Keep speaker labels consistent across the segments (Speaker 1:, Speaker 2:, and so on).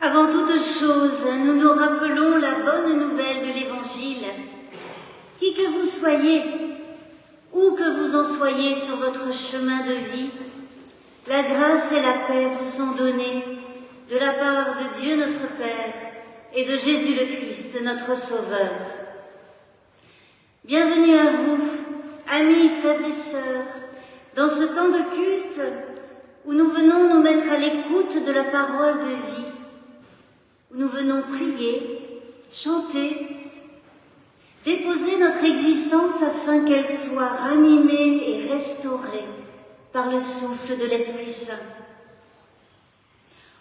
Speaker 1: Avant toute chose, nous nous rappelons la bonne nouvelle de l'Évangile. Qui que vous soyez, où que vous en soyez sur votre chemin de vie, la grâce et la paix vous sont données de la part de Dieu notre Père et de Jésus le Christ, notre Sauveur. Bienvenue à vous, amis, frères et sœurs, dans ce temps de culte où nous venons nous mettre à l'écoute de la parole de vie, où nous venons prier, chanter, déposer notre existence afin qu'elle soit ranimée et restaurée par le souffle de l'Esprit Saint.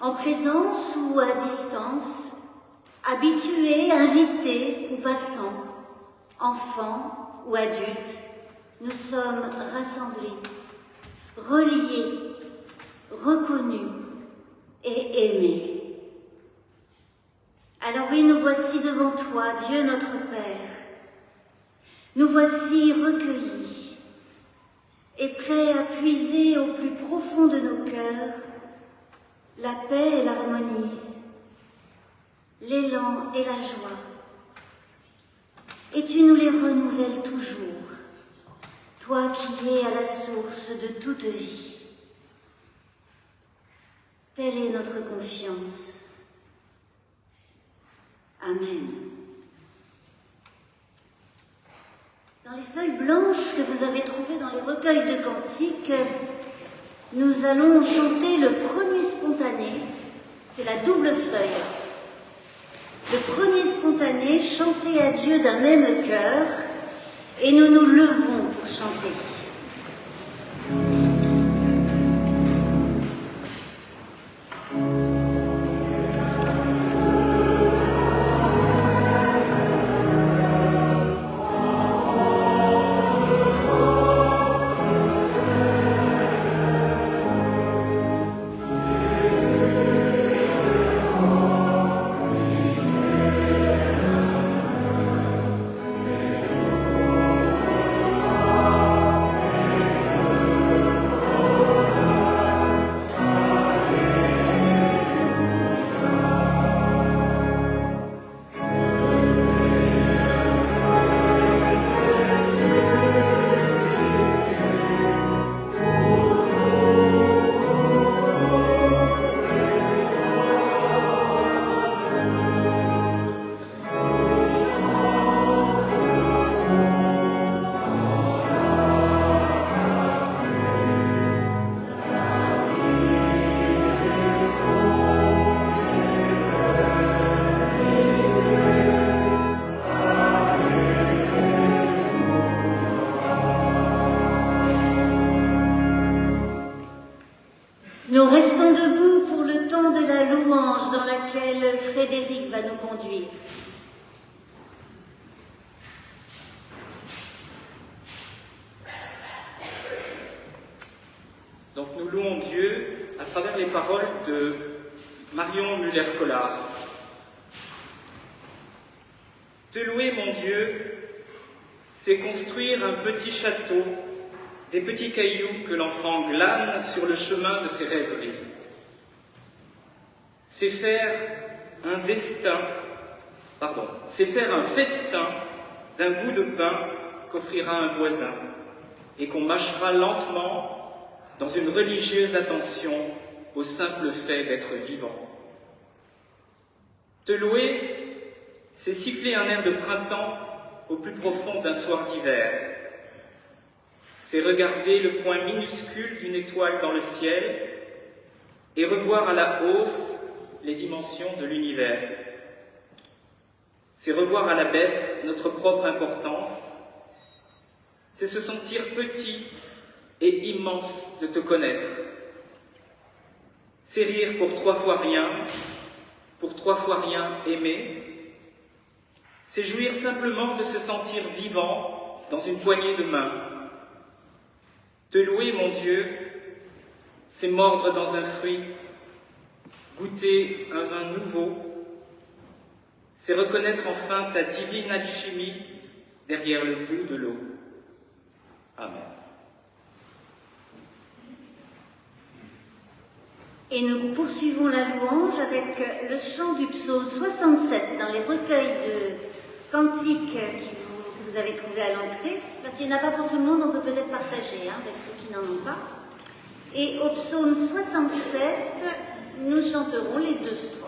Speaker 1: En présence ou à distance, habitués, invités ou passants, enfants ou adultes, nous sommes rassemblés, reliés, reconnus et aimés. Alors oui, nous voici devant toi, Dieu notre Père. Nous voici recueillis et prêts à puiser au plus profond de nos cœurs la paix et l'harmonie, l'élan et la joie. Et tu nous les renouvelles toujours, toi qui es à la source de toute vie. Telle est notre confiance. Amen. Dans les feuilles blanches que vous avez trouvées dans les recueils de cantiques, nous allons chanter le premier spontané. C'est la double feuille. Le premier spontané, chanter à Dieu d'un même cœur, et nous nous levons pour chanter. Nous restons debout pour le temps de la louange dans laquelle Frédéric va nous conduire.
Speaker 2: Donc nous louons Dieu à travers les paroles de Marion Muller-Collard. Te louer, mon Dieu, c'est construire un petit château, des petits cailloux que l'enfant glane sur le chemin de ses rêveries. C'est faire un festin d'un bout de pain qu'offrira un voisin et qu'on mâchera lentement dans une religieuse attention au simple fait d'être vivant. Te louer, c'est siffler un air de printemps au plus profond d'un soir d'hiver. C'est regarder le point minuscule d'une étoile dans le ciel et revoir à la hausse les dimensions de l'univers. C'est revoir à la baisse notre propre importance. C'est se sentir petit et immense de te connaître. C'est rire pour 3 fois rien aimer. C'est jouir simplement de se sentir vivant dans une poignée de main. Te louer, mon Dieu, c'est mordre dans un fruit, goûter un vin nouveau, c'est reconnaître enfin ta divine alchimie derrière le goût de l'eau. Amen.
Speaker 1: Et nous poursuivons la louange avec le chant du psaume 67 dans les recueils de cantiques que vous avez trouvés à l'entrée. Parce qu'il n'y en a pas pour tout le monde, on peut peut-être partager avec ceux qui n'en ont pas. Et au psaume 67, nous chanterons les 2 strophes.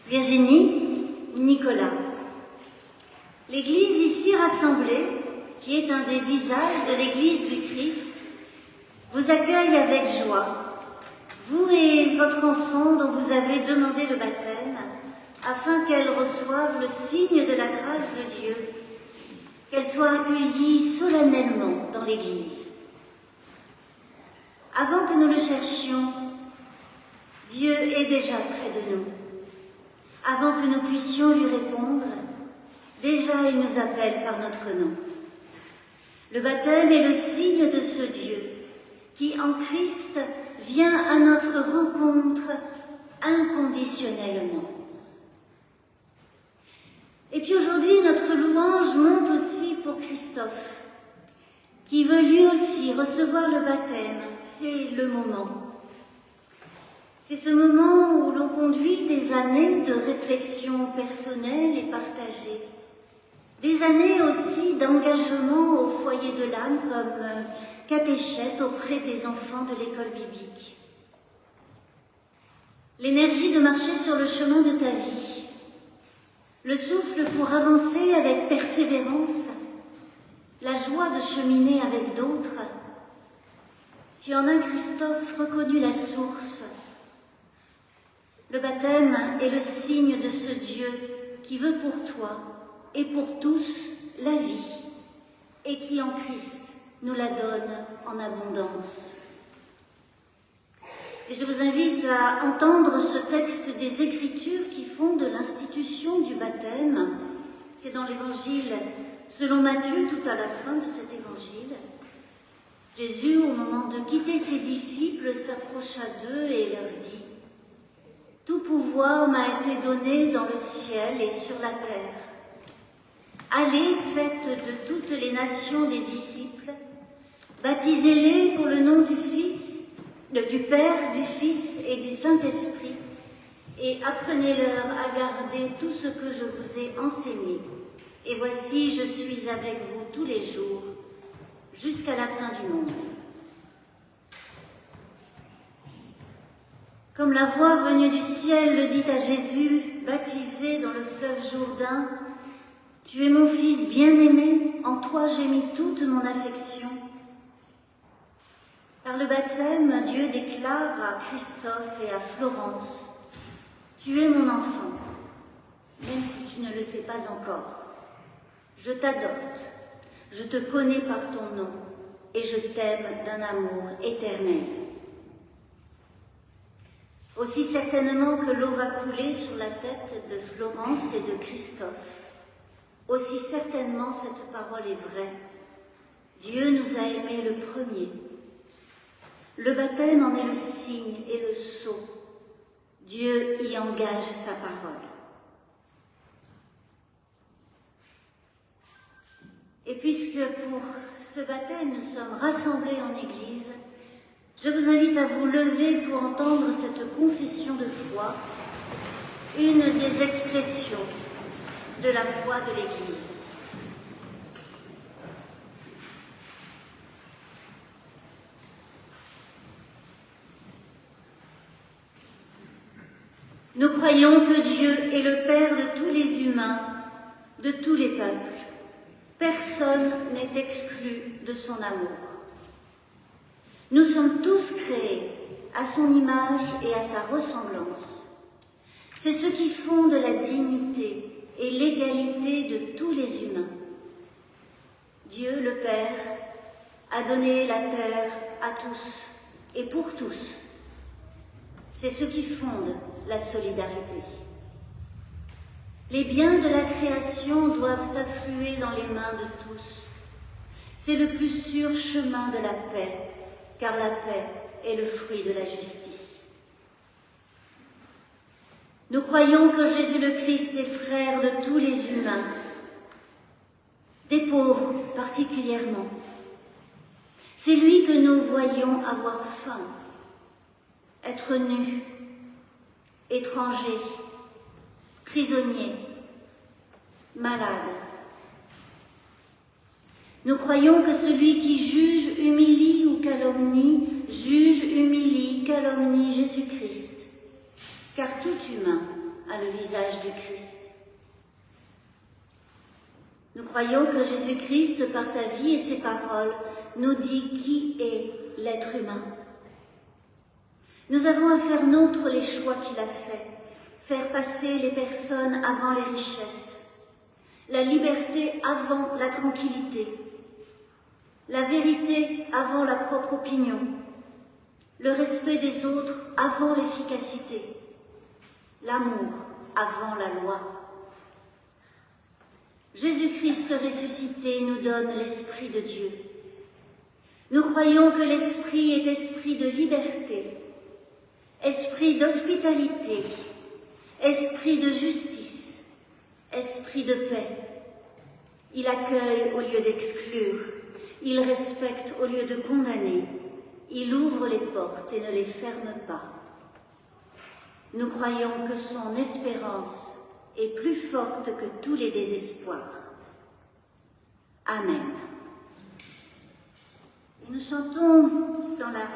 Speaker 1: Virginie, Nicolas. L'Église ici rassemblée, qui est un des visages de l'Église du Christ, vous accueille avec joie, vous et votre enfant dont vous avez demandé le baptême, afin qu'elle reçoive le signe de la grâce de Dieu, qu'elle soit accueillie solennellement dans l'Église. Avant que nous le cherchions, Dieu est déjà près de nous. Avant que nous puissions lui répondre, déjà il nous appelle par notre nom. Le baptême est le signe de ce Dieu qui, en Christ, vient à notre rencontre inconditionnellement. Et puis aujourd'hui, notre louange monte aussi pour Christophe, qui veut lui aussi recevoir le baptême. C'est le moment. C'est ce moment où l'on conduit des années de réflexion personnelle et partagée. Des années aussi d'engagement au foyer de l'âme comme catéchète auprès des enfants de l'école biblique. L'énergie de marcher sur le chemin de ta vie, le souffle pour avancer avec persévérance, la joie de cheminer avec d'autres. Tu en as, Christophe, reconnu la source. Le baptême est le signe de ce Dieu qui veut pour toi et pour tous la vie et qui en Christ nous la donne en abondance. Et je vous invite à entendre ce texte des Écritures qui fondent l'institution du baptême. C'est dans l'Évangile selon Matthieu, tout à la fin de cet Évangile. Jésus, au moment de quitter ses disciples, s'approcha d'eux et leur dit « Tout pouvoir m'a été donné dans le ciel et sur la terre. Allez, faites de toutes les nations des disciples, baptisez-les pour le nom du Père, du Fils et du Saint-Esprit, et apprenez-leur à garder tout ce que je vous ai enseigné. Et voici, je suis avec vous tous les jours, jusqu'à la fin du monde. Comme la voix venue du ciel le dit à Jésus, baptisé dans le fleuve Jourdain, « Tu es mon Fils bien-aimé, en toi j'ai mis toute mon affection. » Par le baptême, Dieu déclare à Christophe et à Florence, « Tu es mon enfant, même si tu ne le sais pas encore. Je t'adopte, je te connais par ton nom, et je t'aime d'un amour éternel. » Aussi certainement que l'eau va couler sur la tête de Florence et de Christophe, aussi certainement cette parole est vraie. Dieu nous a aimés le premier. Le baptême en est le signe et le sceau. Dieu y engage sa parole. Et puisque pour ce baptême nous sommes rassemblés en Église, je vous invite à vous lever pour entendre cette confession de foi, une des expressions de la foi de l'Église. Nous croyons que Dieu est le Père de tous les humains, de tous les peuples. Personne n'est exclu de son amour. Nous sommes tous créés à son image et à sa ressemblance. C'est ce qui fonde la dignité et l'égalité de tous les humains. Dieu, le Père, a donné la terre à tous et pour tous. C'est ce qui fonde la solidarité. Les biens de la création doivent affluer dans les mains de tous. C'est le plus sûr chemin de la paix, car la paix est le fruit de la justice. Nous croyons que Jésus le Christ est frère de tous les humains, des pauvres particulièrement. C'est lui que nous voyons avoir faim, être nus, étrangers, prisonniers, malades. Nous croyons que celui qui juge, humilie ou calomnie, juge, humilie, calomnie Jésus-Christ, car tout humain a le visage du Christ. Nous croyons que Jésus-Christ, par sa vie et ses paroles, nous dit qui est l'être humain. Nous avons à faire nôtres les choix qu'il a faits, faire passer les personnes avant les richesses, la liberté avant la tranquillité, la vérité avant la propre opinion, le respect des autres avant l'efficacité, l'amour avant la loi. Jésus-Christ ressuscité nous donne l'Esprit de Dieu. Nous croyons que l'Esprit est esprit de liberté, esprit d'hospitalité, esprit de justice, esprit de paix. Il accueille au lieu d'exclure, il respecte au lieu de condamner, il ouvre les portes et ne les ferme pas. Nous croyons que son espérance est plus forte que tous les désespoirs. Amen. Et nous chantons dans la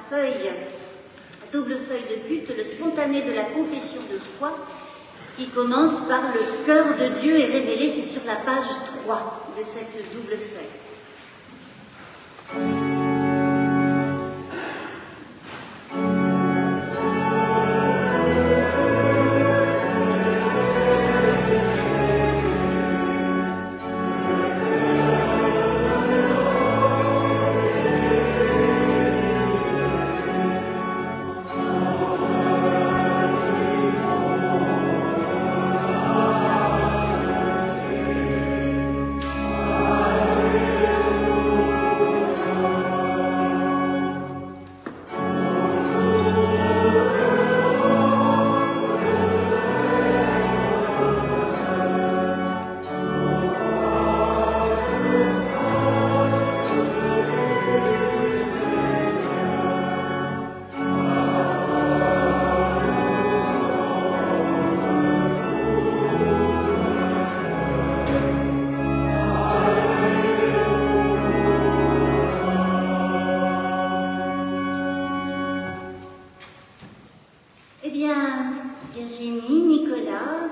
Speaker 1: double feuille de culte, le spontané de la confession de foi, qui commence par le cœur de Dieu est révélé, c'est sur la page 3 de cette double feuille. Cynthia,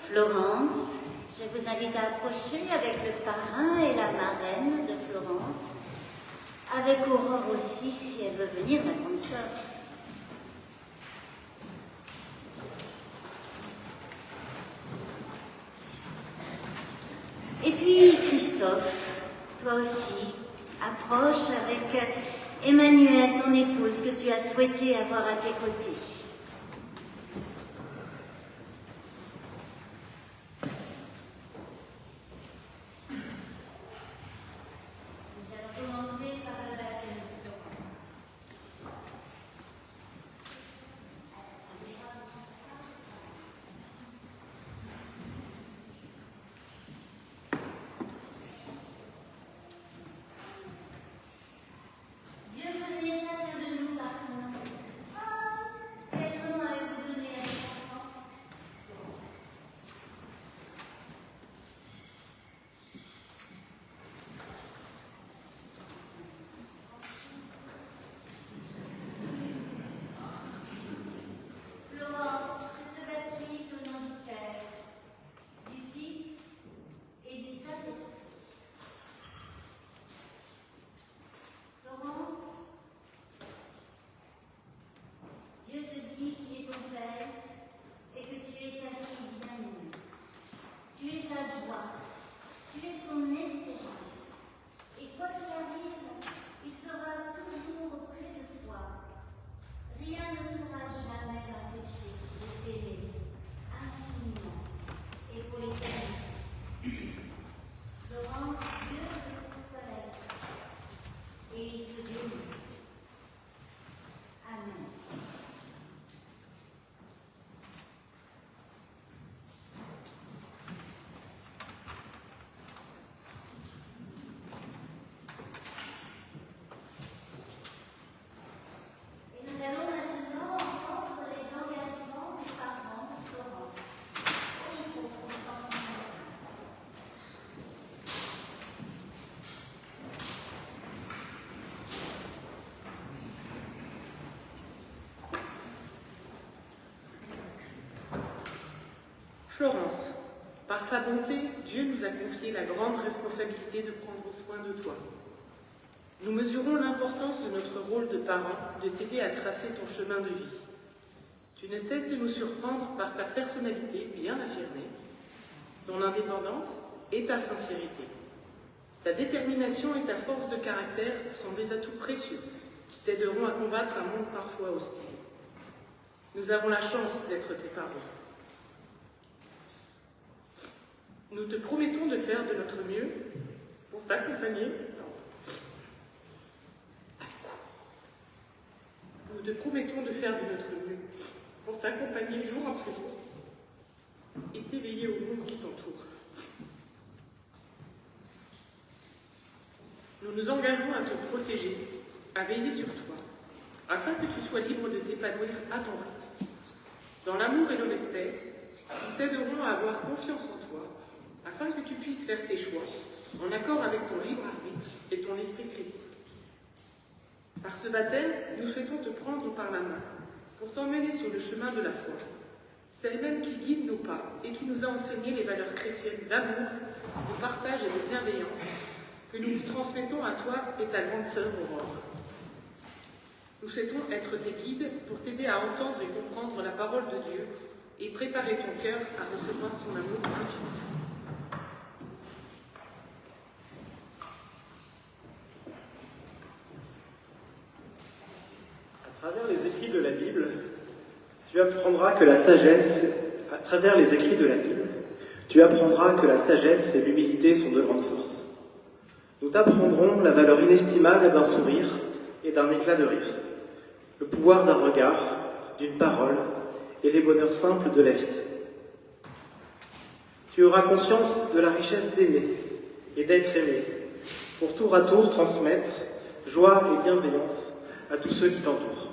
Speaker 1: Florence, je vous invite à approcher avec le parrain et la marraine de Florence, avec Aurore aussi, si elle veut venir, la grande sœur. Et puis Christophe, toi aussi, approche avec Emmanuelle, ton épouse, que tu as souhaité avoir à tes côtés.
Speaker 3: Florence, par sa bonté, Dieu nous a confié la grande responsabilité de prendre soin de toi. Nous mesurons l'importance de notre rôle de parent, de t'aider à tracer ton chemin de vie. Tu ne cesses de nous surprendre par ta personnalité bien affirmée, ton indépendance et ta sincérité. Ta détermination et ta force de caractère sont des atouts précieux qui t'aideront à combattre un monde parfois hostile. Nous avons la chance d'être tes parents. Nous te promettons de faire de notre mieux pour t'accompagner. Nous te promettons de faire de notre mieux pour t'accompagner jour après jour et t'éveiller au monde qui t'entoure. Nous nous engageons à te protéger, à veiller sur toi, afin que tu sois libre de t'épanouir à ton rythme. Dans l'amour et le respect, nous t'aiderons à avoir confiance en toi, afin que tu puisses faire tes choix en accord avec ton libre arbitre et ton esprit critique. Par ce baptême, nous souhaitons te prendre par la main pour t'emmener sur le chemin de la foi, celle même qui guide nos pas et qui nous a enseigné les valeurs chrétiennes d'amour, de partage et de bienveillance que nous vous transmettons à toi et ta grande sœur Aurore. Nous souhaitons être tes guides pour t'aider à entendre et comprendre la parole de Dieu et préparer ton cœur à recevoir son amour infini.
Speaker 4: À travers les écrits de la Bible, tu apprendras que la sagesse, à travers les écrits de la Bible, tu apprendras que la sagesse et l'humilité sont de grandes forces. Nous t'apprendrons la valeur inestimable d'un sourire et d'un éclat de rire, le pouvoir d'un regard, d'une parole et les bonheurs simples de la vie. Tu auras conscience de la richesse d'aimer et d'être aimé, pour tour à tour transmettre joie et bienveillance à tous ceux qui t'entourent.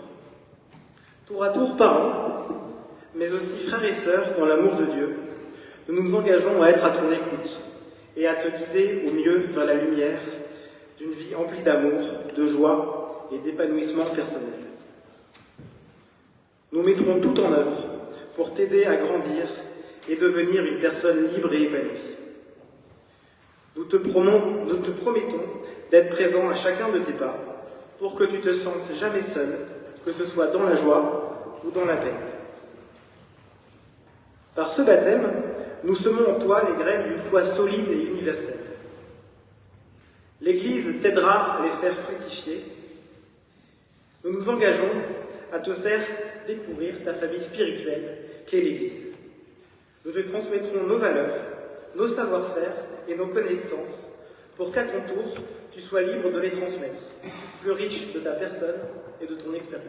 Speaker 4: Tour à tour parents, mais aussi frères et sœurs dans l'amour de Dieu, nous nous engageons à être à ton écoute et à te guider au mieux vers la lumière d'une vie emplie d'amour, de joie et d'épanouissement personnel. Nous mettrons tout en œuvre pour t'aider à grandir et devenir une personne libre et épanouie. Nous te promettons d'être présents à chacun de tes pas pour que tu te sentes jamais seul, que ce soit dans la joie ou dans la peine. Par ce baptême, nous semons en toi les graines d'une foi solide et universelle. L'Église t'aidera à les faire fructifier. Nous nous engageons à te faire découvrir ta famille spirituelle qu'est l'Église. Nous te transmettrons nos valeurs, nos savoir-faire et nos connaissances pour qu'à ton tour, tu sois libre de les transmettre, plus riche de ta personne et de ton expérience.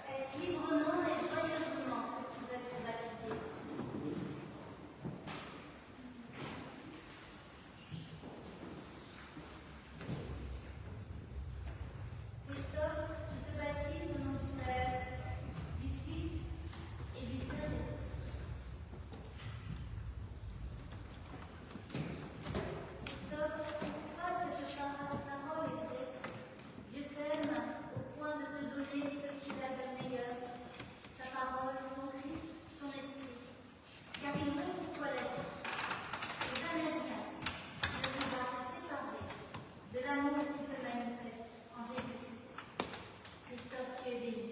Speaker 1: Est-ce librement et joyeusement que tu veux être baptisé? Christophe, je te baptise au nom du Père, du Fils et du Saint-Esprit. Christophe, toi, cette parole est vraie. Dieu t'aime au point de te donner ce qu'il a de meilleur, sa parole, son Christ, son esprit, car il veut pour toi la vie. Et jamais rien ne pourra te séparer de l'amour qui te manifeste en Jésus-Christ. Christophe, tu es béni.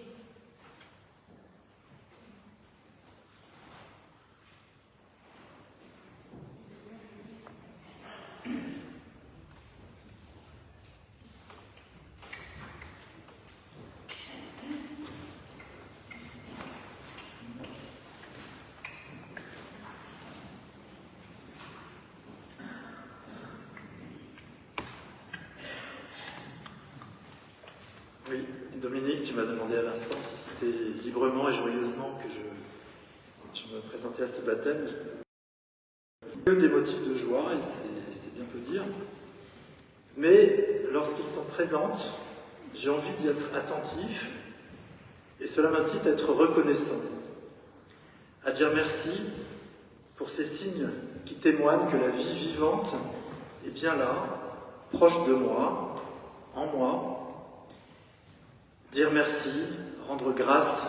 Speaker 5: Oui, Dominique, tu m'as demandé à l'instant si c'était librement et joyeusement que je me présentais à ce baptême. Que des motifs de joie, et c'est bien peu dire. Mais lorsqu'ils sont présents, j'ai envie d'y être attentif, et cela m'incite à être reconnaissant, à dire merci pour ces signes qui témoignent que la vie vivante est bien là, proche de moi, en moi. Dire merci, rendre grâce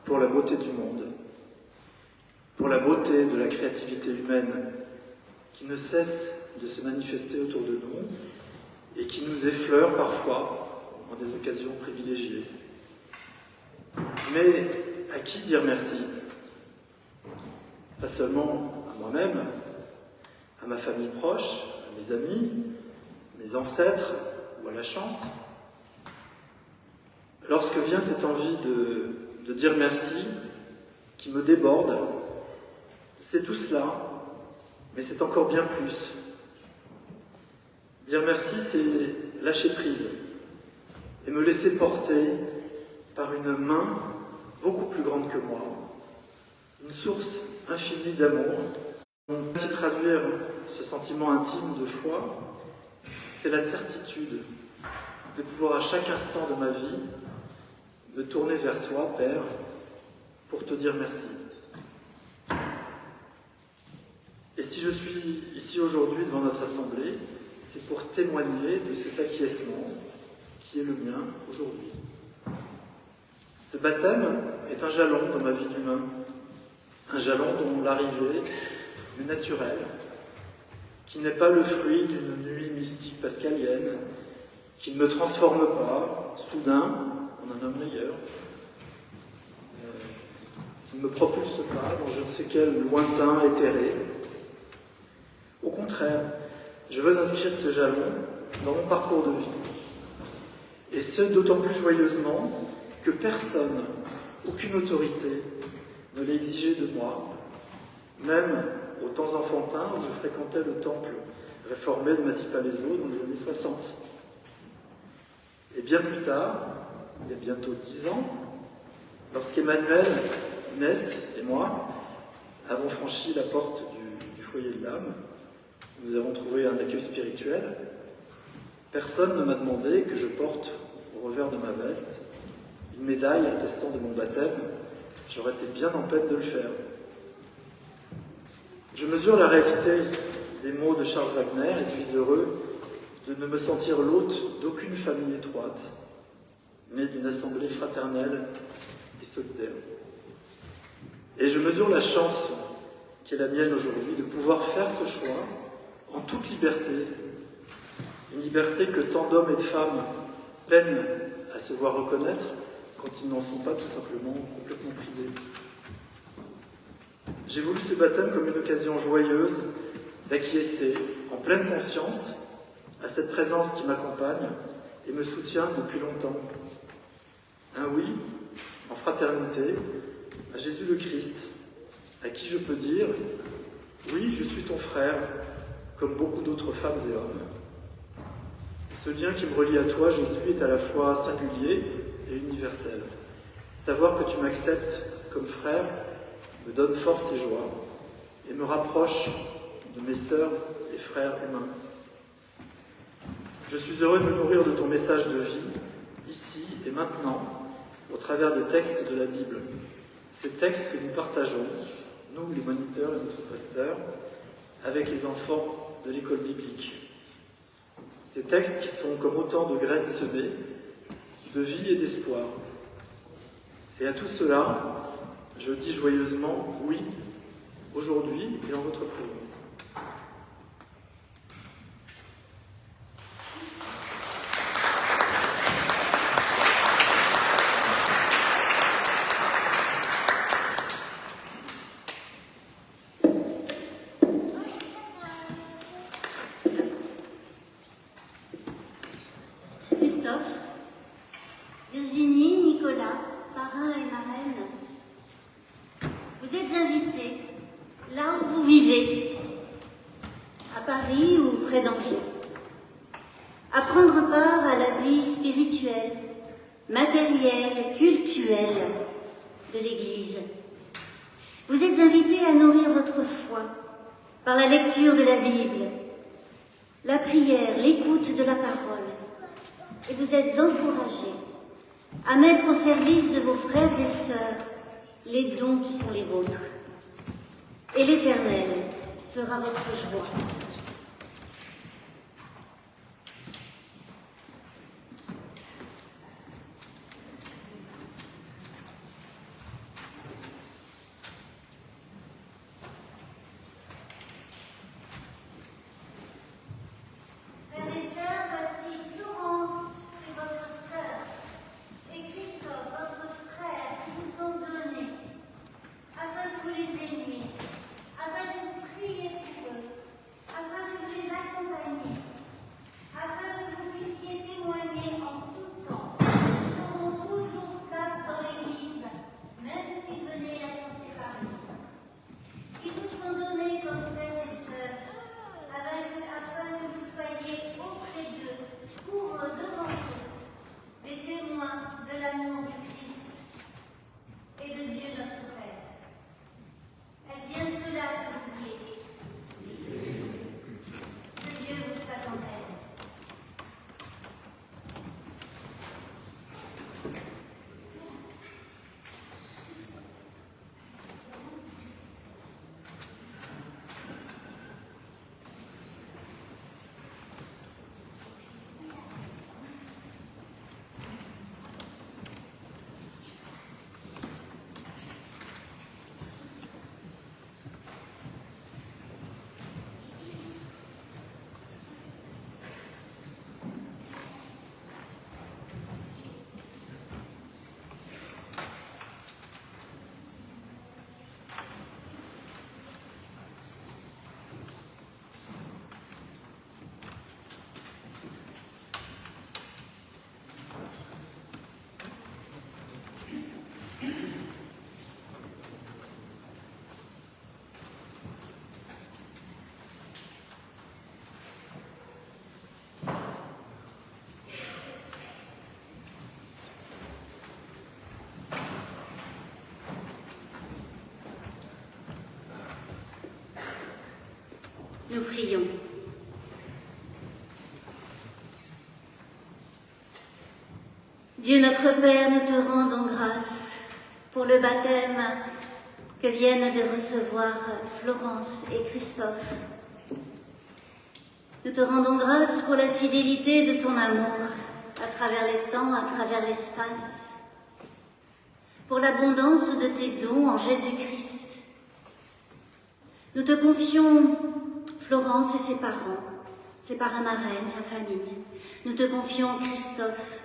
Speaker 5: pour la beauté du monde, pour la beauté de la créativité humaine qui ne cesse de se manifester autour de nous et qui nous effleure parfois en des occasions privilégiées. Mais à qui dire merci? Pas seulement à moi-même, à ma famille proche, à mes amis, mes ancêtres ou à la chance. Lorsque vient cette envie de dire merci, qui me déborde, c'est tout cela, mais c'est encore bien plus. Dire merci, c'est lâcher prise et me laisser porter par une main beaucoup plus grande que moi, une source infinie d'amour. Si traduire ce sentiment intime de foi, c'est la certitude de pouvoir à chaque instant de ma vie me tourner vers toi, Père, pour te dire merci. Et si je suis ici aujourd'hui devant notre assemblée, c'est pour témoigner de cet acquiescement qui est le mien aujourd'hui. Ce baptême est un jalon dans ma vie d'humain, un jalon dont l'arrivée est naturelle, qui n'est pas le fruit d'une nuit mystique pascalienne, qui ne me transforme pas, soudain, en un homme meilleur, qui ne me propulse pas dans je ne sais quel lointain éthéré. Au contraire, je veux inscrire ce jalon dans mon parcours de vie. Et ce, d'autant plus joyeusement que personne, aucune autorité ne l'a exigé de moi, même au temps enfantin où je fréquentais le temple réformé de Massy-Palaiseau dans les années 60. Et bien plus tard, il y a bientôt 10 ans, lorsqu'Emmanuel, Inès et moi avons franchi la porte du foyer de l'âme, Nous avons trouvé un accueil spirituel. Personne ne m'a demandé que je porte au revers de ma veste une médaille attestant de mon baptême. J'aurais été bien en peine de le faire. Je mesure la réalité des mots de Charles Wagner et suis heureux de ne me sentir l'hôte d'aucune famille étroite, mais d'une assemblée fraternelle et solidaire. Et je mesure la chance qui est la mienne aujourd'hui de pouvoir faire ce choix en toute liberté, une liberté que tant d'hommes et de femmes peinent à se voir reconnaître quand ils n'en sont pas tout simplement complètement privés. J'ai voulu ce baptême comme une occasion joyeuse d'acquiescer en pleine conscience à cette présence qui m'accompagne et me soutient depuis longtemps. Un oui, en fraternité, à Jésus le Christ, à qui je peux dire « Oui, je suis ton frère », comme beaucoup d'autres femmes et hommes. Ce lien qui me relie à toi, Jésus, est à la fois singulier et universel. Savoir que tu m'acceptes comme frère me donne force et joie et me rapproche de mes sœurs et frères humains. Je suis heureux de me nourrir de ton message de vie, ici et maintenant, au travers des textes de la Bible. Ces textes que nous partageons, nous, les moniteurs et notre pasteur, avec les enfants de l'école biblique. Ces textes qui sont comme autant de graines semées, de vie et d'espoir. Et à tout cela, je dis joyeusement oui, aujourd'hui et en votre présence.
Speaker 1: Christophe, Virginie, Nicolas, parrain et marraine, vous êtes invités là où vous vivez, à Paris ou près d'Angers, à prendre part à la vie spirituelle, matérielle, cultuelle de l'Église. Vous êtes invités à nourrir votre foi par la lecture de la Bible, la prière, l'écoute de la parole. Et vous êtes encouragés à mettre au service de vos frères et sœurs les dons qui sont les vôtres. Et l'Éternel sera votre joie. Frères et sœurs, voici Florence, c'est votre sœur, et Christophe, votre frère, qui vous ont donné, afin que vous les aimiez, afin que vous priez pour eux, Nous prions. Dieu notre Père, nous te rendons grâce pour le baptême que viennent de recevoir Florence et Christophe. Nous te rendons grâce pour la fidélité de ton amour à travers les temps, à travers l'espace, pour l'abondance de tes dons en Jésus-Christ. Nous te confions Florence et ses parents marraines, sa famille. Nous te confions Christophe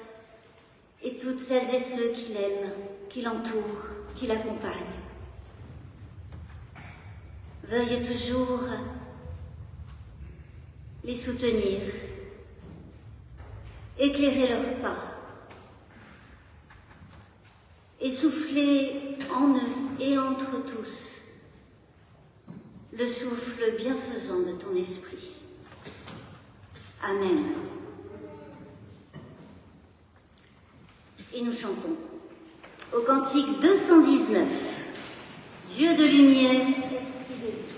Speaker 1: et toutes celles et ceux qui l'aiment, qui l'entourent, qui l'accompagnent. Veuille toujours les soutenir, éclairer leurs pas et souffler en eux et entre tous le souffle bienfaisant de ton esprit. Amen. Et nous chantons au cantique 219, Dieu de lumière, esprit de vie.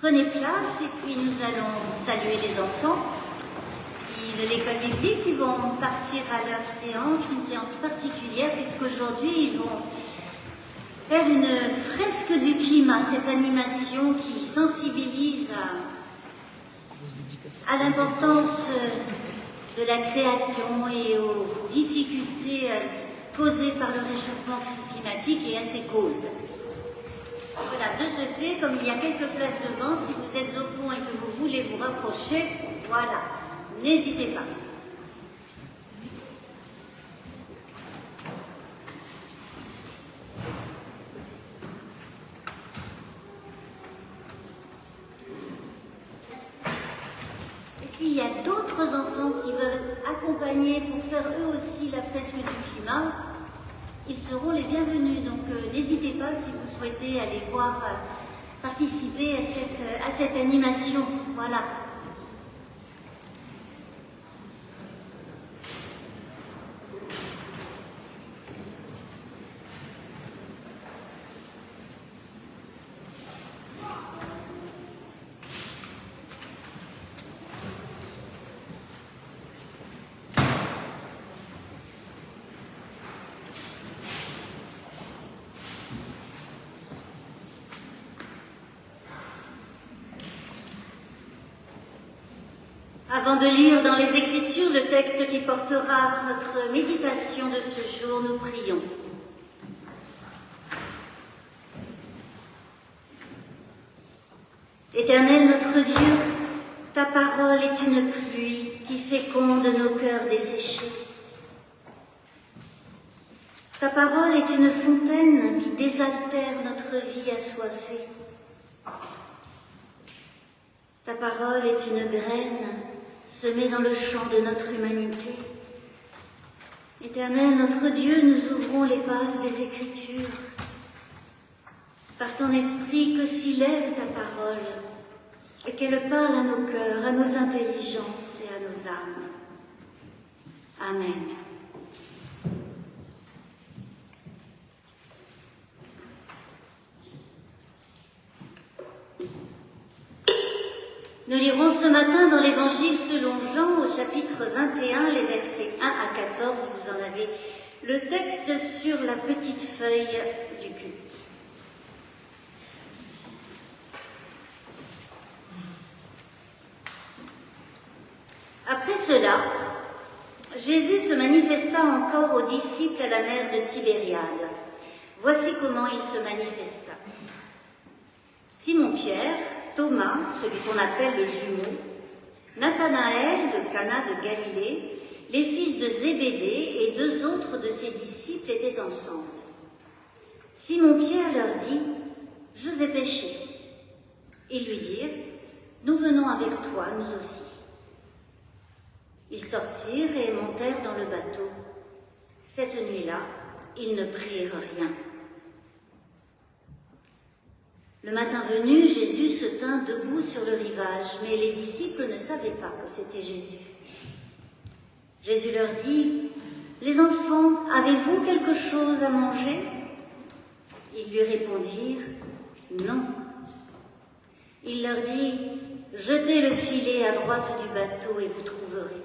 Speaker 1: Prenez place et puis nous allons saluer les enfants de l'école biblique qui vont partir à leur séance, une séance particulière puisqu'aujourd'hui ils vont faire une fresque du climat, cette animation qui sensibilise à l'importance de la création et aux difficultés causées par le réchauffement climatique et à ses causes. Voilà, de ce fait, comme il y a quelques places devant, si vous êtes au fond et que vous voulez vous rapprocher, voilà, n'hésitez pas. s'il y a d'autres enfants qui veulent accompagner pour faire eux aussi la fresque du climat, ils seront les bienvenus. Donc n'hésitez pas si vous souhaitez aller voir, participer à cette animation. Voilà. Avant de lire dans les Écritures le texte qui portera notre méditation de ce jour, nous prions. Éternel notre Dieu, ta parole est une pluie qui féconde nos cœurs desséchés. Ta parole est une fontaine qui désaltère notre vie assoiffée. Ta parole est une graine semée dans le champ de notre humanité. Éternel, notre Dieu, nous ouvrons les pages des Écritures. Par ton esprit, que s'y lève ta parole et qu'elle parle à nos cœurs, à nos intelligences et à nos âmes. Amen. Nous lirons ce matin dans l'Évangile selon Jean au chapitre 21, les versets 1 à 14. Vous en avez le texte sur la petite feuille du culte. Après cela, Jésus se manifesta encore aux disciples à la mer de Tibériade. Voici comment il se manifesta. Simon-Pierre, Thomas, celui qu'on appelle le jumeau, Nathanaël de Cana de Galilée, les fils de Zébédée et 2 autres de ses disciples étaient ensemble. Simon-Pierre leur dit « Je vais pêcher ». Ils lui dirent « Nous venons avec toi, nous aussi ». Ils sortirent et montèrent dans le bateau. Cette nuit-là, ils ne prirent rien. Le matin venu, Jésus se tint debout sur le rivage, mais les disciples ne savaient pas que c'était Jésus. Jésus leur dit, « Les enfants, avez-vous quelque chose à manger ?» Ils lui répondirent, « Non. » Il leur dit, « Jetez le filet à droite du bateau et vous trouverez. »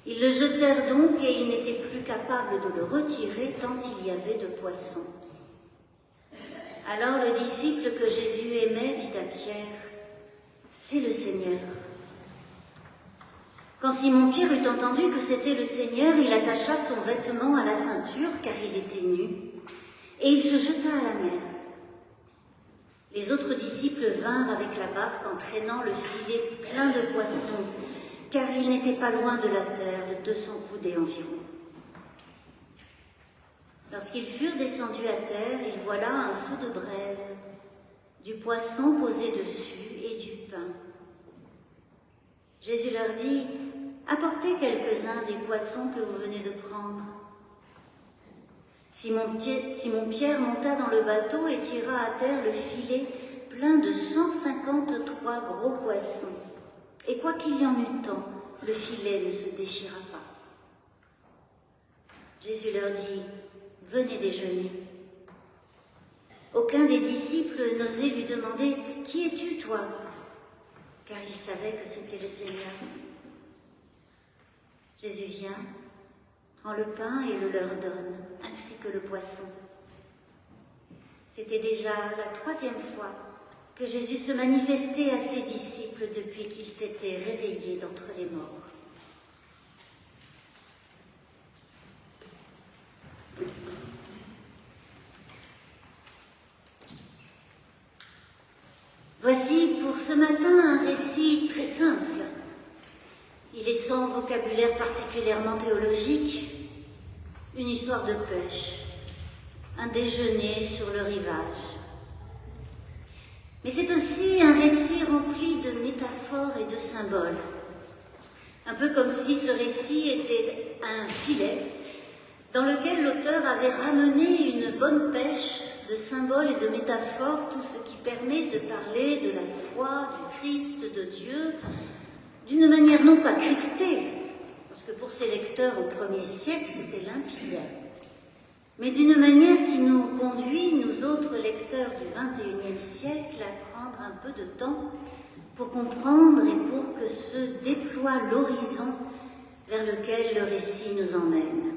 Speaker 1: Ils le jetèrent donc et ils n'étaient plus capables de le retirer tant il y avait de poissons. Alors le disciple que Jésus aimait dit à Pierre, « C'est le Seigneur. » Quand Simon-Pierre eut entendu que c'était le Seigneur, il attacha son vêtement à la ceinture, car il était nu, et il se jeta à la mer. Les autres disciples vinrent avec la barque en traînant le filet plein de poissons, car il n'était pas loin de la terre, de 200 coudées environ. Lorsqu'ils furent descendus à terre, ils voilà un feu de braise, du poisson posé dessus et du pain. Jésus leur dit, « Apportez quelques-uns des poissons que vous venez de prendre. » Simon-Pierre monta dans le bateau et tira à terre le filet plein de 153 gros poissons. Et quoi qu'il y en eût tant, le filet ne se déchira pas. Jésus leur dit, « Venez déjeuner. » Aucun des disciples n'osait lui demander, « Qui es-tu, toi ?» car il savait que c'était le Seigneur. Jésus vient, prend le pain et le leur donne, ainsi que le poisson. C'était déjà la 3e fois que Jésus se manifestait à ses disciples depuis qu'il s'était réveillé d'entre les morts. Voici pour ce matin un récit très simple. Il est sans vocabulaire particulièrement théologique, une histoire de pêche, un déjeuner sur le rivage. Mais c'est aussi un récit rempli de métaphores et de symboles. Un peu comme si ce récit était un filet dans lequel l'auteur avait ramené une bonne pêche de symboles et de métaphores, tout ce qui permet de parler de la foi, du Christ, de Dieu, d'une manière non pas cryptée, parce que pour ses lecteurs au 1er siècle, c'était limpide, mais d'une manière qui nous conduit, nous autres lecteurs du 21e siècle, à prendre un peu de temps pour comprendre et pour que se déploie l'horizon vers lequel le récit nous emmène.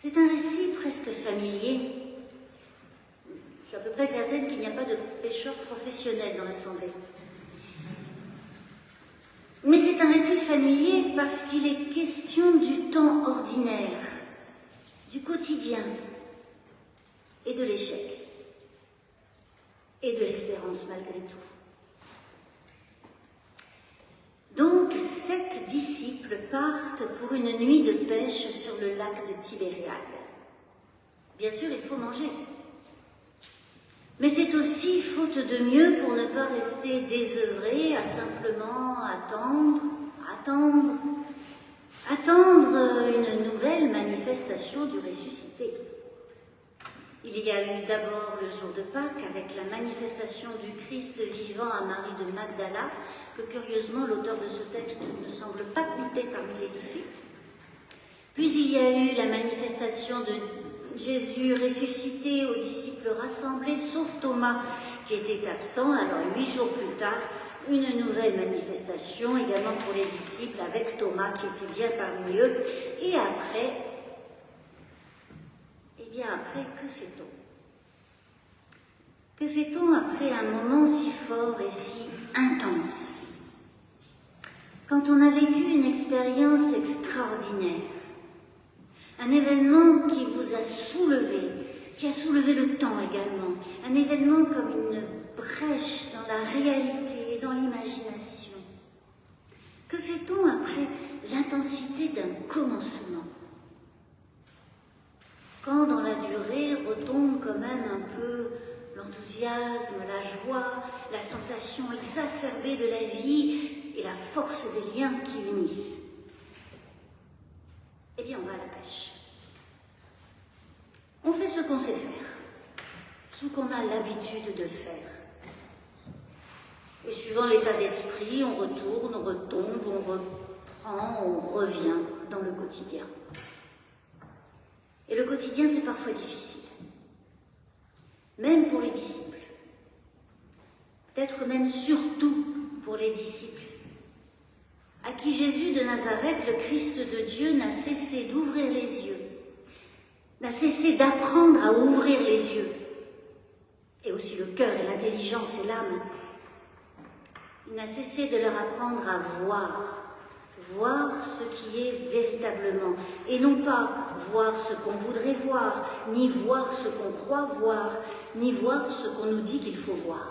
Speaker 1: C'est un récit presque familier. Je suis à peu près certaine qu'il n'y a pas de pêcheurs professionnels dans l'Assemblée. Mais c'est un récit familier parce qu'il est question du temps ordinaire, du quotidien et de l'échec et de l'espérance malgré tout. Donc, 7 disciples partent pour une nuit de pêche sur le lac de Tibériade. Bien sûr, il faut manger. Mais c'est aussi, faute de mieux, pour ne pas rester désœuvré, à simplement attendre une nouvelle manifestation du ressuscité. Il y a eu d'abord le jour de Pâques avec la manifestation du Christ vivant à Marie de Magdala, que curieusement l'auteur de ce texte ne semble pas compter parmi les disciples. Puis il y a eu la manifestation de Jésus ressuscité aux disciples rassemblés, sauf Thomas qui était absent. Alors 8 jours plus tard, une nouvelle manifestation également pour les disciples avec Thomas qui était bien parmi eux. Et après, que fait-on? Que fait-on après un moment si fort et si intense? Quand on a vécu une expérience extraordinaire, un événement qui vous a soulevé, qui a soulevé le temps également, un événement comme une brèche dans la réalité et dans l'imagination. Que fait-on après l'intensité d'un commencement? Quand dans la durée retombe quand même un peu l'enthousiasme, la joie, la sensation exacerbée de la vie et la force des liens qui unissent. Eh bien, on va à la pêche. On fait ce qu'on sait faire, ce qu'on a l'habitude de faire. Et suivant l'état d'esprit, on retourne, on retombe, on reprend, on revient dans le quotidien. Et le quotidien, c'est parfois difficile. Même pour les disciples. Peut-être même surtout pour les disciples, à qui Jésus de Nazareth, le Christ de Dieu, n'a cessé d'ouvrir les yeux, n'a cessé d'apprendre à ouvrir les yeux, et aussi le cœur et l'intelligence et l'âme. Il n'a cessé de leur apprendre à voir ce qui est véritablement, et non pas voir ce qu'on voudrait voir, ni voir ce qu'on croit voir, ni voir ce qu'on nous dit qu'il faut voir.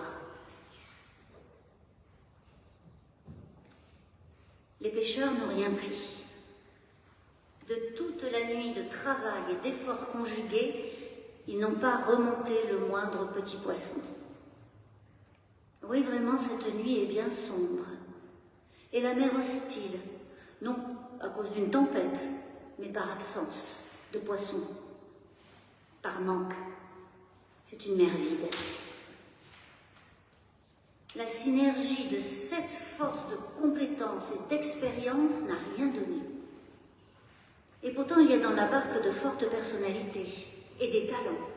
Speaker 1: Les pêcheurs n'ont rien pris. De toute la nuit de travail et d'efforts conjugués, ils n'ont pas remonté le moindre petit poisson. Oui, vraiment, cette nuit est bien sombre. Et la mer hostile, non à cause d'une tempête, mais par absence de poissons, par manque. C'est une mer vide. La synergie de cette force de compétence et d'expérience n'a rien donné. Et pourtant, il y a dans la barque de fortes personnalités et des talents.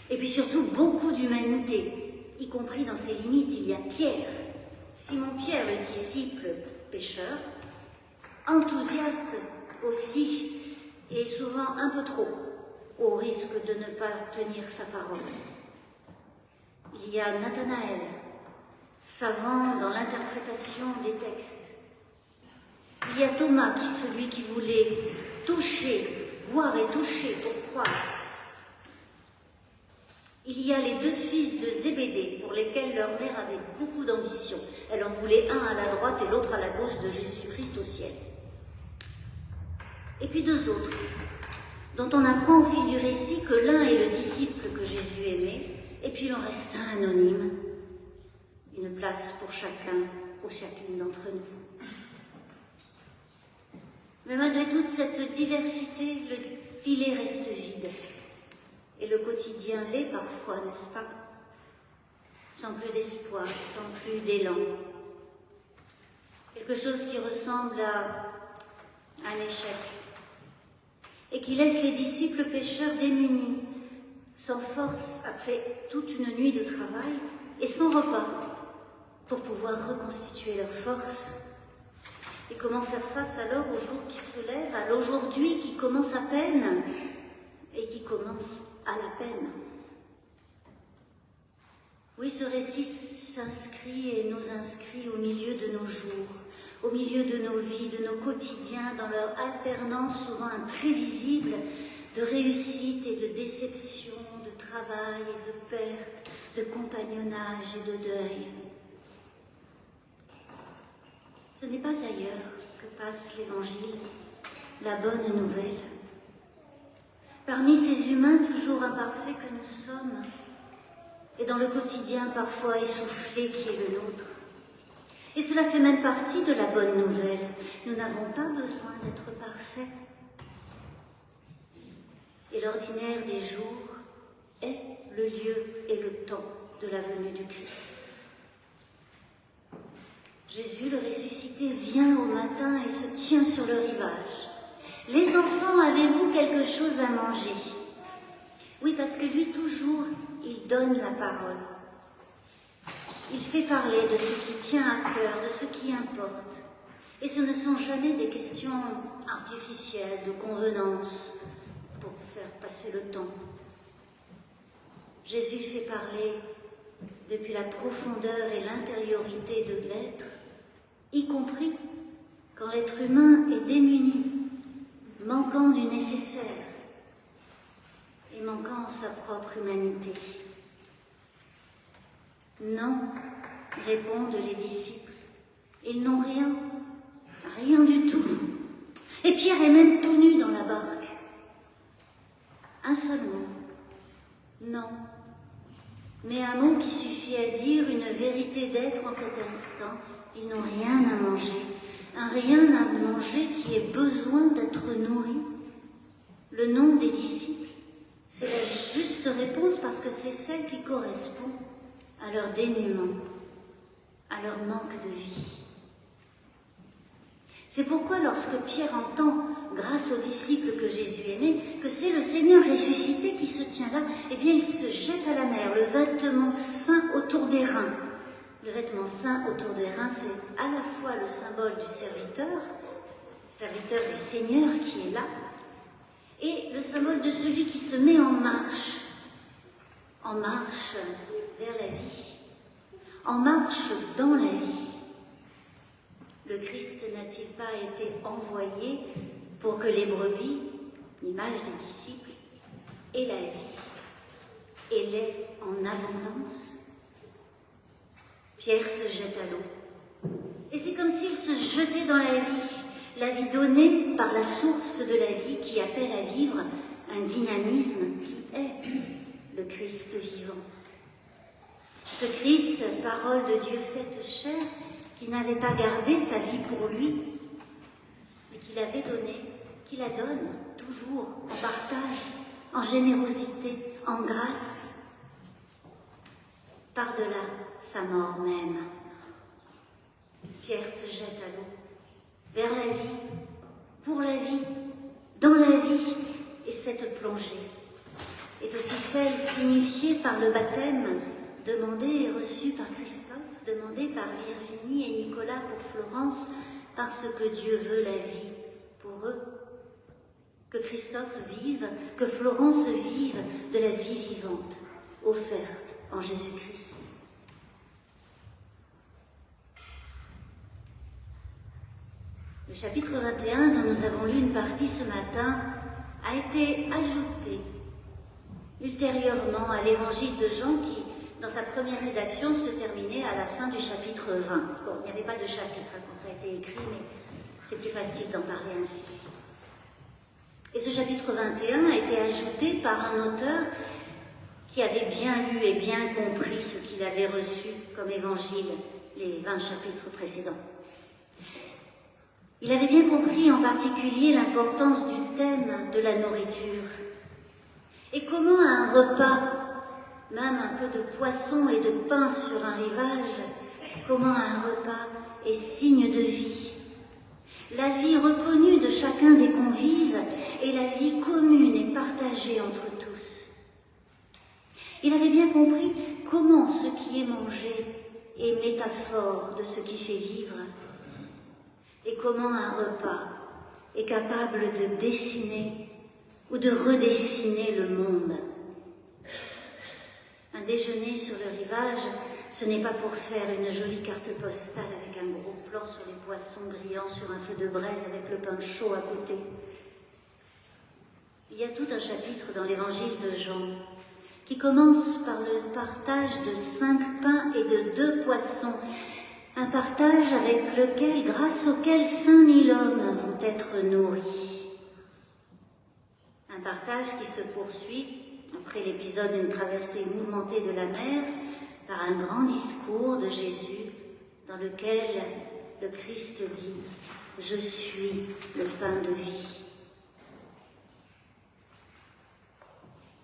Speaker 1: Et puis surtout, beaucoup d'humanité, y compris dans ses limites. Il y a Pierre, Simon-Pierre, le disciple pêcheur, enthousiaste aussi, et souvent un peu trop, au risque de ne pas tenir sa parole. Il y a Nathanaël, savant dans l'interprétation des textes. Il y a Thomas, celui qui voulait toucher, voir et toucher pour croire. Il y a les 2 fils de Zébédée, pour lesquels leur mère avait beaucoup d'ambition. Elle en voulait un à la droite et l'autre à la gauche de Jésus-Christ au ciel. Et puis 2 autres, dont on apprend au fil du récit que l'un est le disciple que Jésus aimait, et puis il en reste un anonyme. Une place pour chacun pour chacune d'entre nous. Mais malgré toute cette diversité, le filet reste vide. Et le quotidien l'est parfois, n'est-ce pas? Sans plus d'espoir, sans plus d'élan. Quelque chose qui ressemble à un échec. Et qui laisse les disciples pécheurs démunis, sans force après toute une nuit de travail et sans repas pour pouvoir reconstituer leur force. Et comment faire face alors au jour qui se lève, à l'aujourd'hui qui commence à peine et qui commence à la peine. Oui, ce récit s'inscrit et nous inscrit au milieu de nos jours, au milieu de nos vies, de nos quotidiens, dans leur alternance souvent imprévisible de réussite et de déception, de travail et de perte, de compagnonnage et de deuil. Ce n'est pas ailleurs que passe l'Évangile, la bonne nouvelle. Parmi ces humains toujours imparfaits que nous sommes, et dans le quotidien parfois essoufflé qui est le nôtre. Et cela fait même partie de la bonne nouvelle. Nous n'avons pas besoin d'être parfaits. Et l'ordinaire des jours est le lieu et le temps de la venue du Christ. Jésus, le ressuscité, vient au matin et se tient sur le rivage. « Les enfants, avez-vous quelque chose à manger ?» Oui, parce que lui, toujours, il donne la parole. Il fait parler de ce qui tient à cœur, de ce qui importe. Et ce ne sont jamais des questions artificielles, de convenance, pour faire passer le temps. Jésus fait parler depuis la profondeur et l'intériorité de l'être, y compris quand l'être humain est démuni, manquant du nécessaire et manquant sa propre humanité. Non, répondent les disciples, ils n'ont rien, rien du tout. Et Pierre est même tout nu dans la barque. Un seul mot, non, mais un mot qui suffit à dire une vérité d'être en cet instant. Ils n'ont rien à manger, un rien à manger qui ait besoin d'être nourri. Le nom des disciples, c'est la juste réponse parce que c'est celle qui correspond à leur dénuement, à leur manque de vie. C'est pourquoi lorsque Pierre entend, grâce aux disciples que Jésus aimait, que c'est le Seigneur ressuscité qui se tient là, eh bien il se jette à la mer, le vêtement saint autour des reins. Le vêtement saint autour des reins, c'est à la fois le symbole du serviteur du Seigneur qui est là, et le symbole de celui qui se met en marche vers la vie, en marche dans la vie. Le Christ n'a-t-il pas été envoyé pour que les brebis, l'image des disciples, aient la vie et l'aient en abondance? Pierre se jette à l'eau. Et c'est comme s'il se jetait dans la vie donnée par la source de la vie qui appelle à vivre un dynamisme qui est le Christ vivant. Ce Christ, parole de Dieu faite chair, qui n'avait pas gardé sa vie pour lui, mais qui l'avait donnée, qui la donne toujours en partage, en générosité, en grâce, par-delà sa mort même. Pierre se jette à l'eau, vers la vie, pour la vie, dans la vie, et cette plongée est aussi celle signifiée par le baptême demandé et reçu par Christophe, demandé par Virginie et Nicolas pour Florence, parce que Dieu veut la vie pour eux. Que Christophe vive, que Florence vive de la vie vivante, offerte en Jésus-Christ. Le chapitre 21, dont nous avons lu une partie ce matin, a été ajouté ultérieurement à l'évangile de Jean qui, dans sa première rédaction, se terminait à la fin du chapitre 20. Bon, il n'y avait pas de chapitre quand ça a été écrit, mais c'est plus facile d'en parler ainsi. Et ce chapitre 21 a été ajouté par un auteur qui avait bien lu et bien compris ce qu'il avait reçu comme évangile les 20 chapitres précédents. Il avait bien compris en particulier l'importance du thème de la nourriture et comment un repas, même un peu de poisson et de pain sur un rivage, comment un repas est signe de vie. La vie reconnue de chacun des convives et la vie commune et partagée entre tous. Il avait bien compris comment ce qui est mangé est métaphore de ce qui fait vivre et comment un repas est capable de dessiner ou de redessiner le monde. Un déjeuner sur le rivage, ce n'est pas pour faire une jolie carte postale avec un gros plan sur les poissons grillant sur un feu de braise avec le pain chaud à côté. Il y a tout un chapitre dans l'évangile de Jean qui commence par le partage de 5 pains et de 2 poissons, un partage avec lequel, grâce auquel 5000 hommes vont être nourris. Un partage qui se poursuit, après l'épisode d'une traversée mouvementée de la mer, par un grand discours de Jésus dans lequel le Christ dit « Je suis le pain de vie ».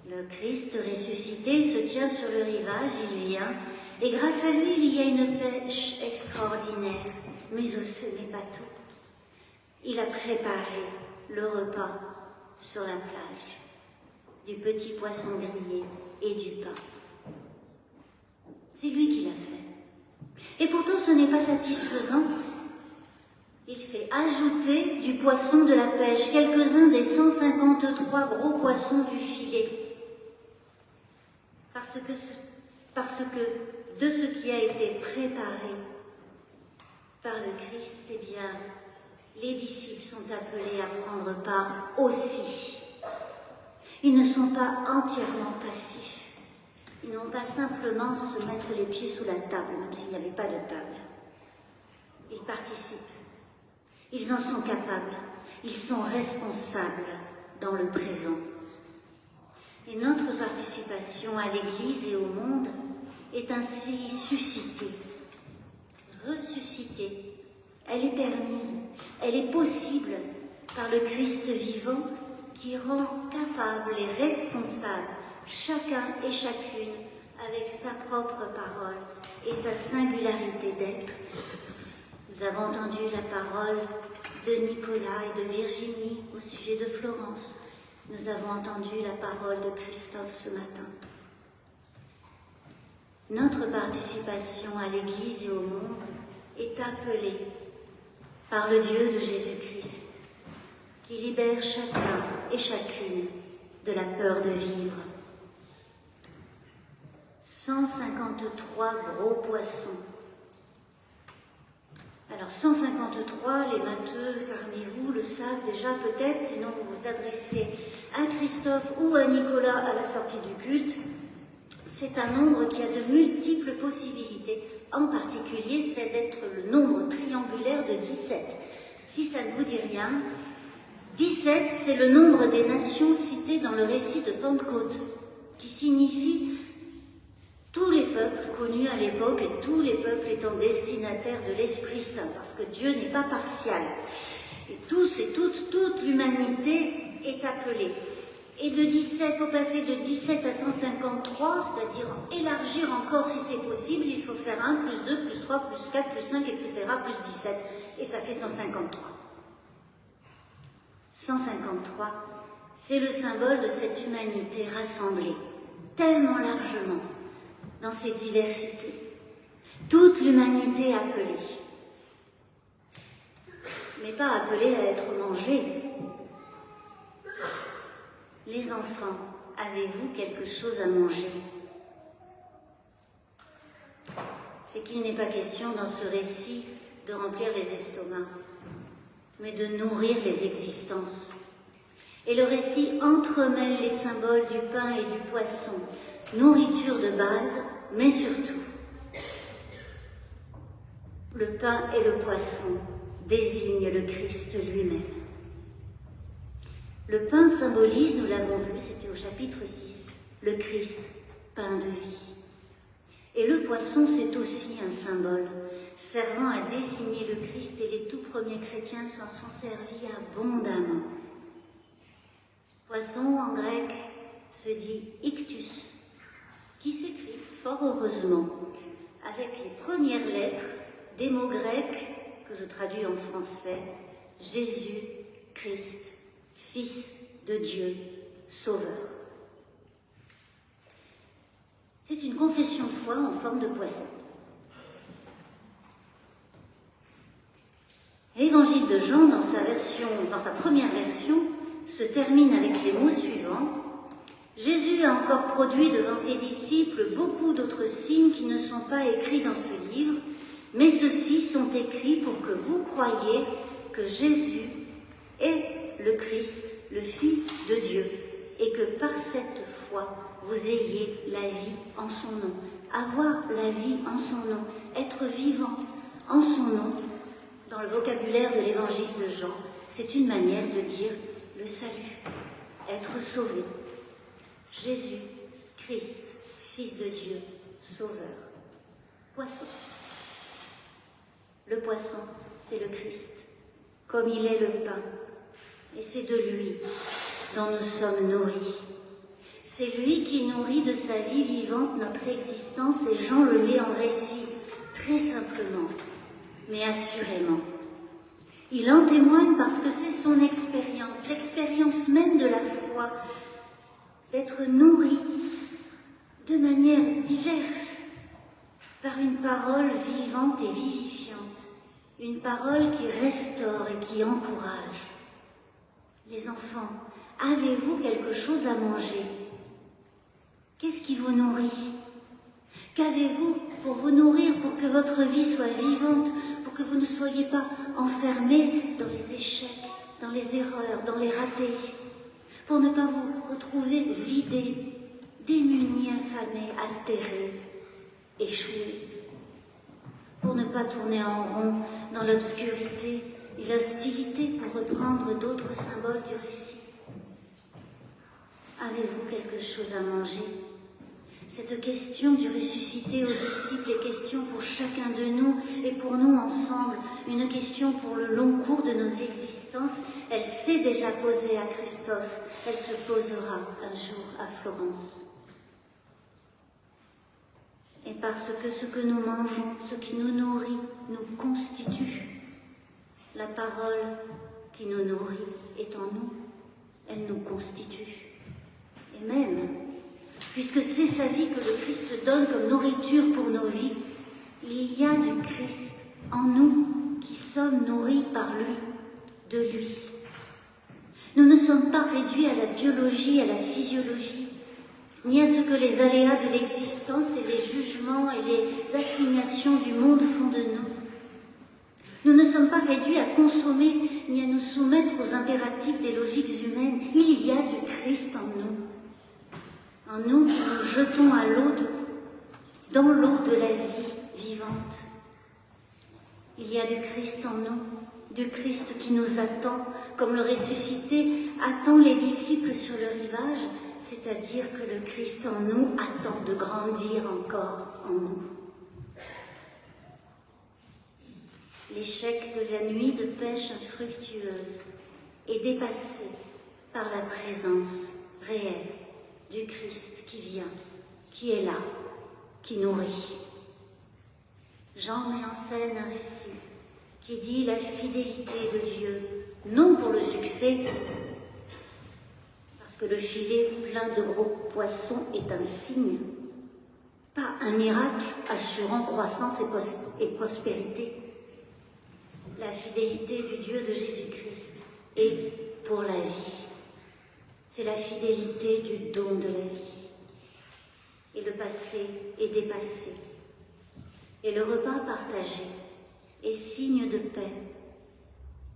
Speaker 1: Le Christ ressuscité se tient sur le rivage, il vient, et grâce à lui, il y a une pêche extraordinaire. Mais ce n'est pas tout. Il a préparé le repas sur la plage, du petit poisson grillé et du pain. C'est lui qui l'a fait. Et pourtant, ce n'est pas satisfaisant. Il fait ajouter du poisson de la pêche, quelques-uns des 153 gros poissons du filet. Parce que de ce qui a été préparé par le Christ, eh bien, les disciples sont appelés à prendre part aussi. Ils ne sont pas entièrement passifs. Ils n'ont pas simplement se mettre les pieds sous la table, même s'il n'y avait pas de table. Ils participent. Ils en sont capables. Ils sont responsables dans le présent. Et notre participation à l'Église et au monde est ainsi suscitée, ressuscitée. Elle est permise, elle est possible par le Christ vivant qui rend capable et responsable chacun et chacune avec sa propre parole et sa singularité d'être. Nous avons entendu la parole de Nicolas et de Virginie au sujet de Florence. Nous avons entendu la parole de Christophe ce matin. Notre participation à l'Église et au monde est appelée par le Dieu de Jésus-Christ, qui libère chacun et chacune de la peur de vivre. 153 gros poissons. Alors 153, les matheux parmi vous le savent déjà peut-être, sinon vous vous adressez à Christophe ou à Nicolas à la sortie du culte. C'est un nombre qui a de multiples possibilités. En particulier, c'est d'être le nombre triangulaire de 17. Si ça ne vous dit rien, 17, c'est le nombre des nations citées dans le récit de Pentecôte, qui signifie tous les peuples connus à l'époque et tous les peuples étant destinataires de l'Esprit Saint, parce que Dieu n'est pas partial. Et tous et toute l'humanité est appelée. Et de 17, pour passer de 17 à 153, c'est-à-dire élargir encore si c'est possible, il faut faire 1, plus 2, plus 3, plus 4, plus 5, etc., plus 17, et ça fait 153. 153, c'est le symbole de cette humanité rassemblée, tellement largement, dans ses diversités. Toute l'humanité appelée. Mais pas appelée à être mangée. Les enfants, avez-vous quelque chose à manger? C'est qu'il n'est pas question dans ce récit de remplir les estomacs, mais de nourrir les existences. Et le récit entremêle les symboles du pain et du poisson, nourriture de base, mais surtout, le pain et le poisson désignent le Christ lui-même. Le pain symbolise, nous l'avons vu, c'était au chapitre 6, le Christ, pain de vie. Et le poisson, c'est aussi un symbole. servant à désigner le Christ, et les tout premiers chrétiens s'en sont servis abondamment. Poisson en grec se dit ictus, qui s'écrit fort heureusement avec les premières lettres des mots grecs que je traduis en français: Jésus, Christ, Fils de Dieu, Sauveur. C'est une confession de foi en forme de poisson. L'évangile de Jean, dans sa première version, se termine avec les mots suivants: Jésus a encore produit devant ses disciples beaucoup d'autres signes qui ne sont pas écrits dans ce livre, mais ceux-ci sont écrits pour que vous croyiez que Jésus est le Christ, le Fils de Dieu, et que par cette foi, vous ayez la vie en son nom. Avoir la vie en son nom, être vivant en son nom, dans le vocabulaire de l'évangile de Jean, c'est une manière de dire le salut, être sauvé. Jésus, Christ, Fils de Dieu, Sauveur. Poisson. Le poisson, c'est le Christ, comme il est le pain. Et c'est de lui dont nous sommes nourris. C'est lui qui nourrit de sa vie vivante notre existence, et Jean le met en récit, très simplement, mais assurément. Il en témoigne parce que c'est son expérience, l'expérience même de la foi, d'être nourri de manière diverse par une parole vivante et vivifiante, une parole qui restaure et qui encourage. Les enfants, avez-vous quelque chose à manger? Qu'est-ce qui vous nourrit? Qu'avez-vous pour vous nourrir, pour que votre vie soit vivante, pour que vous ne soyez pas enfermés dans les échecs, dans les erreurs, dans les ratés, pour ne pas vous retrouver vidés, démunis, affamés, altérés, échoués, pour ne pas tourner en rond dans l'obscurité et l'hostilité, pour reprendre d'autres symboles du récit. Avez-vous quelque chose à manger? Cette question du ressuscité aux disciples est question pour chacun de nous et pour nous ensemble, une question pour le long cours de nos existences. Elle s'est déjà posée à Christophe, elle se posera un jour à Florence. Et parce que ce que nous mangeons, ce qui nous nourrit, nous constitue. La parole qui nous nourrit est en nous, elle nous constitue. Et même, puisque c'est sa vie que le Christ donne comme nourriture pour nos vies, il y a du Christ en nous qui sommes nourris par lui, de lui. Nous ne sommes pas réduits à la biologie, à la physiologie, ni à ce que les aléas de l'existence et les jugements et les assignations du monde font de nous. Nous ne sommes pas réduits à consommer, ni à nous soumettre aux impératifs des logiques humaines. Il y a du Christ en nous. En nous qui nous jetons à l'eau, dans l'eau de la vie vivante. Il y a du Christ en nous, du Christ qui nous attend, comme le ressuscité attend les disciples sur le rivage, c'est-à-dire que le Christ en nous attend de grandir encore en nous. L'échec de la nuit de pêche infructueuse est dépassé par la présence réelle du Christ qui vient, qui est là, qui nourrit. Jean met en scène un récit qui dit la fidélité de Dieu, non pour le succès, parce que le filet plein de gros poissons est un signe, pas un miracle assurant croissance et prospérité. La fidélité du Dieu de Jésus-Christ est pour la vie. C'est la fidélité du don de la vie. Et le passé est dépassé. Et le repas partagé est signe de paix,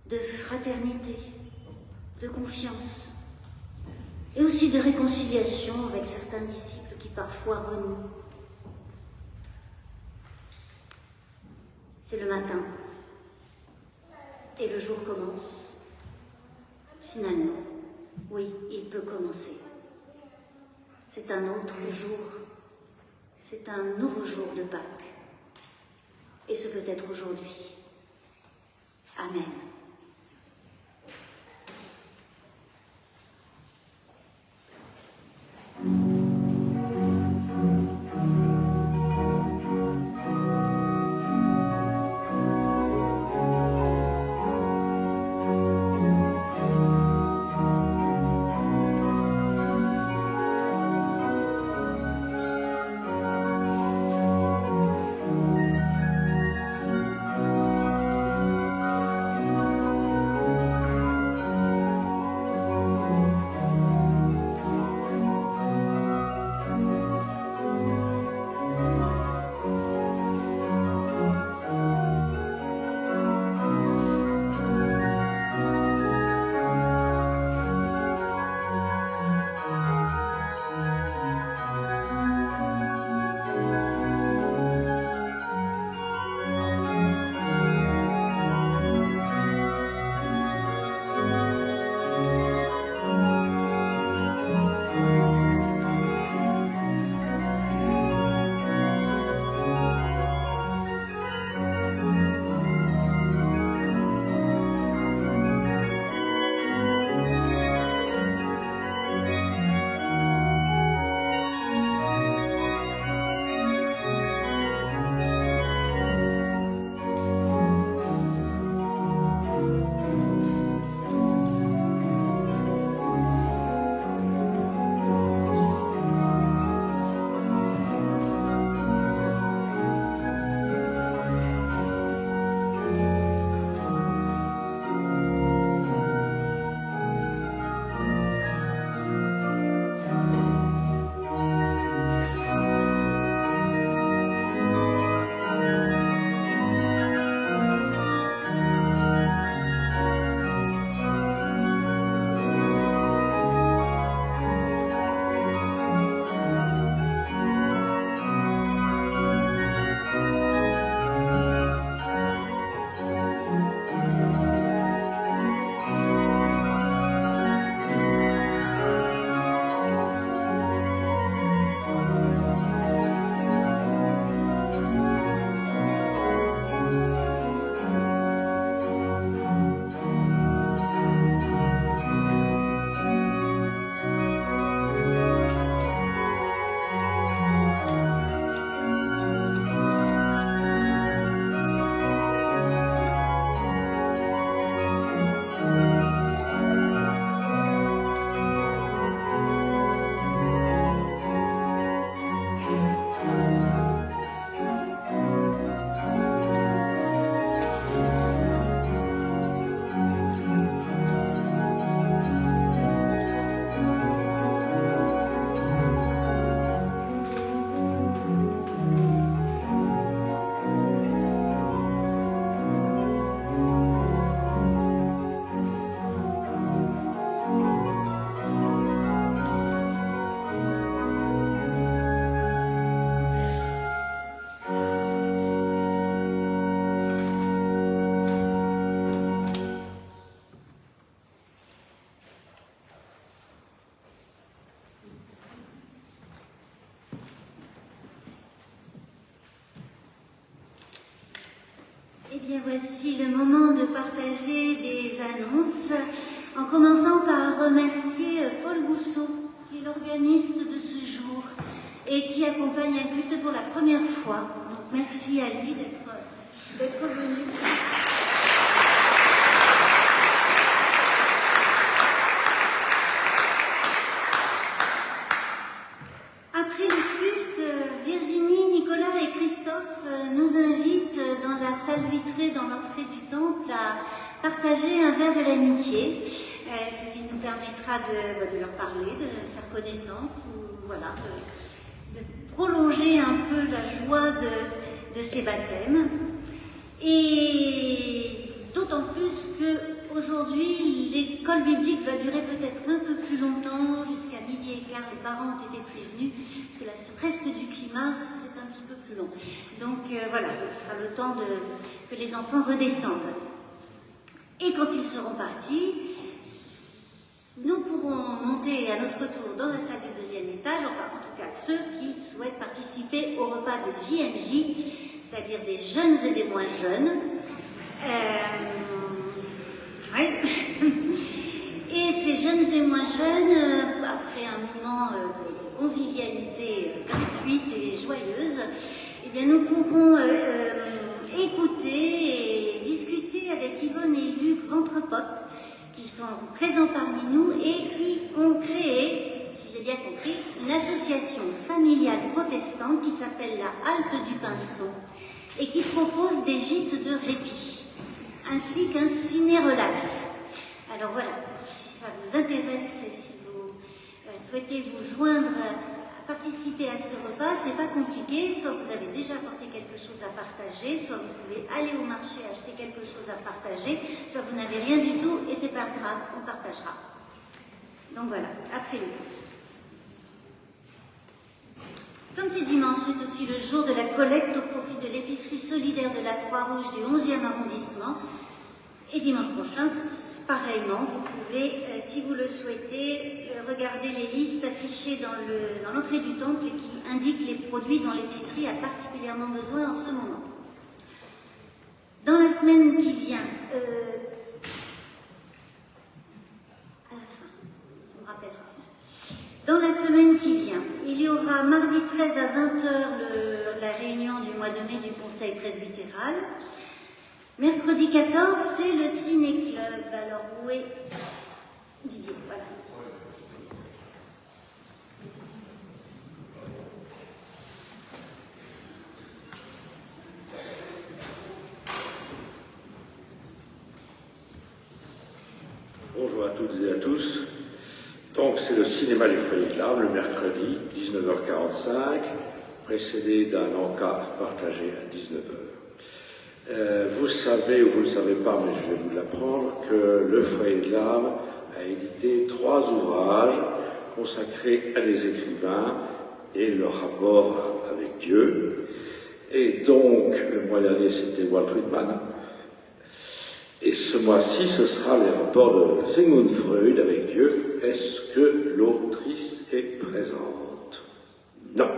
Speaker 1: de fraternité, de confiance, et aussi de réconciliation avec certains disciples qui parfois renient. C'est le matin, et le jour commence. Finalement, oui, il peut commencer. C'est un autre jour, c'est un nouveau jour de Pâques. et ce peut être aujourd'hui. Amen. Eh bien, voici le moment de partager des annonces, en commençant par remercier Paul Gousseau, qui est l'organiste de ce jour et qui accompagne un culte pour la première fois. Donc, merci à lui d'être venu. Après le culte, Virginie, Nicolas et Christophe nous invitent dans la salle vitrée dans l'entrée du temple à partager un verre de l'amitié, ce qui nous permettra de leur parler, de faire connaissance, ou voilà, de prolonger un peu la joie de ces baptêmes. Et d'autant plus qu'aujourd'hui, l'école biblique va durer peut-être un peu plus longtemps, jusqu'à 12h15. Les parents ont été prévenus, parce que la fresque du climat, c'est un petit peu plus long. Donc voilà, ce sera le temps que les enfants redescendent. Et quand ils seront partis, nous pourrons monter à notre tour dans la salle du 2e étage, enfin en tout cas ceux qui souhaitent participer au repas de JMJ. c'est-à-dire des jeunes et des moins jeunes. Ouais. Et ces jeunes et moins jeunes, après un moment de convivialité gratuite et joyeuse, eh bien nous pourrons écouter et discuter avec Yvonne et Luc Ventrepote, qui sont présents parmi nous et qui ont créé, si j'ai bien compris, une association familiale protestante qui s'appelle la Halte du Pinson et qui propose des gîtes de répit, ainsi qu'un ciné-relax. Alors voilà, si ça vous intéresse et si vous souhaitez vous joindre à participer à ce repas, c'est pas compliqué, soit vous avez déjà apporté quelque chose à partager, soit vous pouvez aller au marché acheter quelque chose à partager, soit vous n'avez rien du tout et c'est pas grave, on partagera. Donc voilà, après le culte. Comme c'est dimanche, c'est aussi le jour de la collecte au profit de l'épicerie solidaire de la Croix-Rouge du 11e arrondissement. Et dimanche prochain, pareillement, vous pouvez, si vous le souhaitez, regarder les listes affichées dans l'entrée du temple et qui indiquent les produits dont l'épicerie a particulièrement besoin en ce moment. Dans la semaine qui vient, à la fin, ça me rappellera. Dans la semaine qui vient, il y aura mardi 13 à 20h la réunion du mois de mai du Conseil presbytéral. Mercredi 14, c'est le ciné-club. Alors, où est Didier? Voilà.
Speaker 6: Bonjour à toutes et à tous. Donc, c'est le cinéma du Foyer de l'Arme, le mercredi, 19h45, précédé d'un encart partagé à 19h. Vous savez, ou vous ne le savez pas, mais je vais vous l'apprendre, que le Foyer de l'Arme a édité 3 ouvrages consacrés à des écrivains et leur rapport avec Dieu. Et donc, le mois dernier, c'était Walt Whitman. Et ce mois-ci, ce sera les rapports de Sigmund Freud avec Dieu. Est-ce que l'autrice est présente? Non.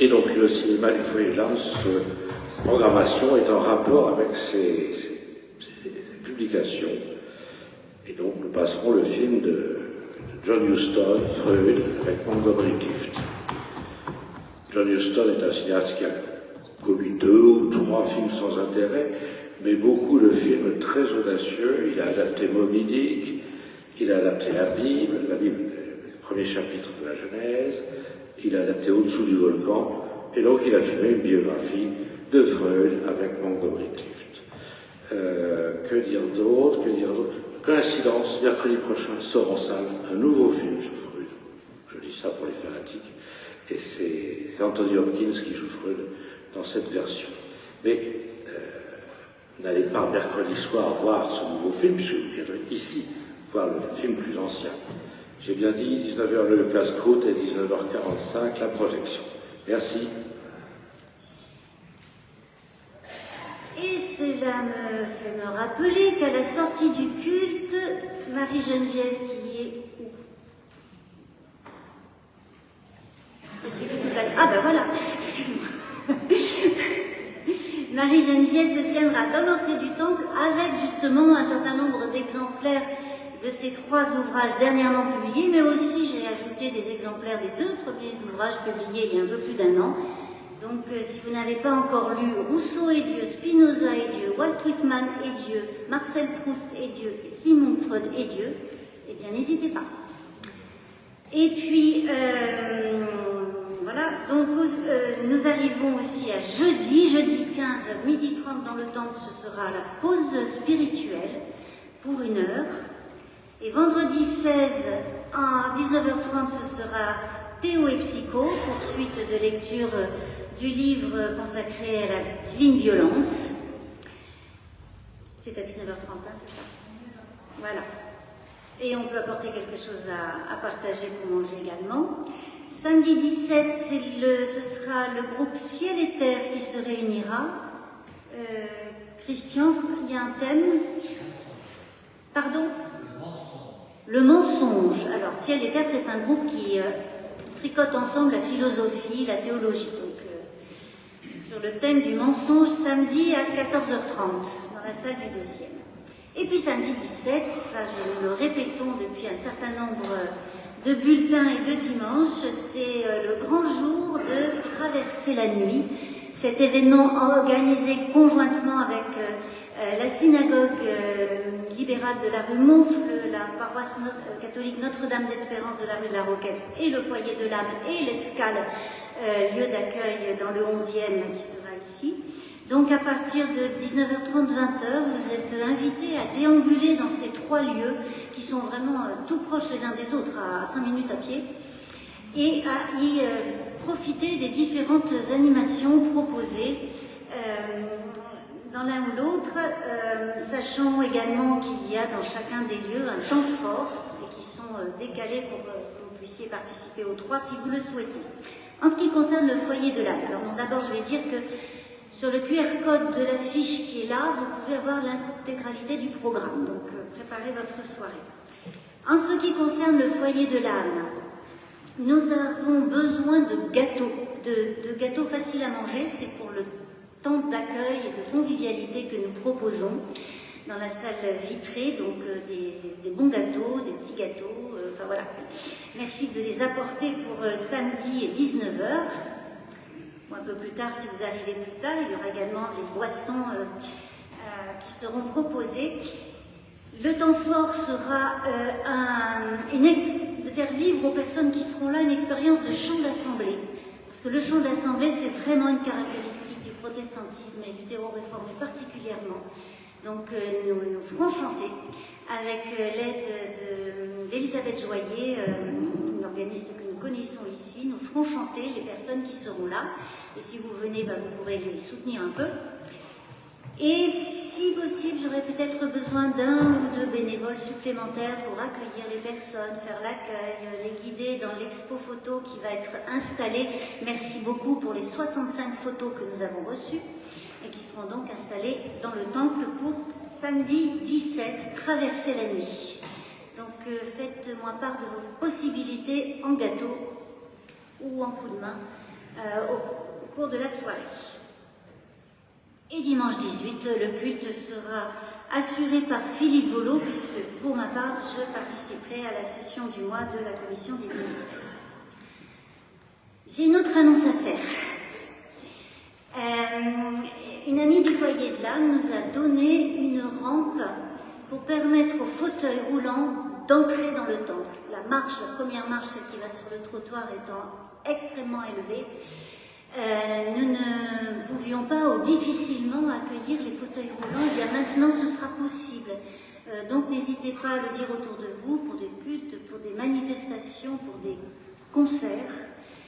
Speaker 6: Et donc le cinéma du Foyer de l'Arme, cette programmation est en rapport avec ces publications. Et donc nous passerons le film de John Huston, Freud, avec Montgomery Clift. John Huston est un cinéaste qui a commis 2 ou 3 films sans intérêt, mais beaucoup de films très audacieux. Il a adapté Moby Dick, il a adapté la Bible, le premier chapitre de la Genèse, il a adapté Au-dessous du volcan, et donc il a filmé une biographie de Freud avec Montgomery Clift. Que dire d'autre? Coïncidence, mercredi prochain sort en salle un nouveau film sur Freud. Je dis ça pour les fanatiques. Et c'est Anthony Hopkins qui joue Freud dans cette version. Mais n'allez pas mercredi soir voir ce nouveau film, puisque vous viendrez ici voir le film plus ancien. J'ai bien dit 19h le casse-croûte et 19h45 la projection. Merci.
Speaker 1: Et cela me fait me rappeler qu'à la sortie du culte, Marie-Geneviève qui est où? Je l'ai vu tout à l'heure. Ah ben voilà, excuse-moi. Marie-Geneviève se tiendra dans l'entrée du temple avec justement un certain nombre d'exemplaires de ces 3 ouvrages dernièrement publiés, mais aussi j'ai ajouté des exemplaires des 2 premiers ouvrages publiés il y a un peu plus d'1 an. Donc si vous n'avez pas encore lu Rousseau et Dieu, Spinoza et Dieu, Walt Whitman et Dieu, Marcel Proust et Dieu, et Sigmund Freud et Dieu, eh bien n'hésitez pas. Et puis voilà, donc nous arrivons aussi à jeudi 15 à 12h30 dans le temple, ce sera la pause spirituelle pour 1 heure. Et vendredi 16 à 19h30, ce sera Théo et Psycho, poursuite de lecture du livre consacré à la divine violence. C'est à 19h30, hein, c'est ça? Voilà. Et on peut apporter quelque chose à partager pour manger également. Samedi 17, ce sera le groupe Ciel et Terre qui se réunira. Christian, il y a un thème? Pardon? Le mensonge. Alors, Ciel et Terre, c'est un groupe qui tricotent ensemble la philosophie, la théologie. Donc, sur le thème du mensonge, samedi à 14h30, dans la salle du 2e. Et puis samedi 17, ça nous le répétons depuis un certain nombre de bulletins et de dimanches, c'est le grand jour de Traverser la nuit. Cet événement organisé conjointement avec la synagogue libérale de la rue Moufle, la paroisse catholique Notre-Dame d'Espérance de la rue de la Roquette et le foyer de l'âme et l'Escale, lieu d'accueil dans le 11e qui sera ici. Donc à partir de 19h30, 20h, vous êtes invités à déambuler dans ces 3 lieux qui sont vraiment tout proches les uns des autres, à 5 minutes à pied, et à y profiter des différentes animations proposées dans l'un ou l'autre, sachant également qu'il y a dans chacun des lieux un temps fort et qui sont décalés pour que vous puissiez participer aux 3 si vous le souhaitez. En ce qui concerne le foyer de l'âme, alors d'abord je vais dire que sur le QR code de l'affiche qui est là, vous pouvez avoir l'intégralité du programme, donc préparez votre soirée. En ce qui concerne le foyer de l'âme, nous avons besoin de gâteaux faciles à manger, c'est pour le temps d'accueil et de convivialité que nous proposons dans la salle vitrée, donc des bons gâteaux, des petits gâteaux, enfin voilà. Merci de les apporter pour samedi 19h. Un peu plus tard, si vous arrivez plus tard, il y aura également des boissons qui seront proposées. Le temps fort sera de faire vivre aux personnes qui seront là une expérience de chant d'assemblée. Parce que le chant d'assemblée, c'est vraiment une caractéristique du protestantisme et du terreau réformé particulièrement. Donc nous ferons chanter avec l'aide d'Elisabeth Joyer, une organiste que nous connaissons ici. Nous ferons chanter les personnes qui seront là. Et si vous venez, vous pourrez les soutenir un peu. Et si possible, j'aurais peut-être besoin d'un ou 2 bénévoles supplémentaires pour accueillir les personnes, faire l'accueil, les guider dans l'expo photo qui va être installée. Merci beaucoup pour les 65 photos que nous avons reçues et qui seront donc installées dans le temple pour samedi 17, Traverser la nuit. Donc faites-moi part de vos possibilités en gâteau ou en coup de main au cours de la soirée. Et dimanche 18, le culte sera assuré par Philippe Volo, puisque pour ma part, je participerai à la session du mois de la commission des ministères. J'ai une autre annonce à faire. Une amie du foyer de l'âme nous a donné une rampe pour permettre aux fauteuils roulants d'entrer dans le temple. La première marche, celle qui va sur le trottoir, étant extrêmement élevée, nous ne pouvions pas ou difficilement accueillir les fauteuils roulants. Et bien maintenant, ce sera possible. Donc n'hésitez pas à le dire autour de vous pour des cultes, pour des manifestations, pour des concerts.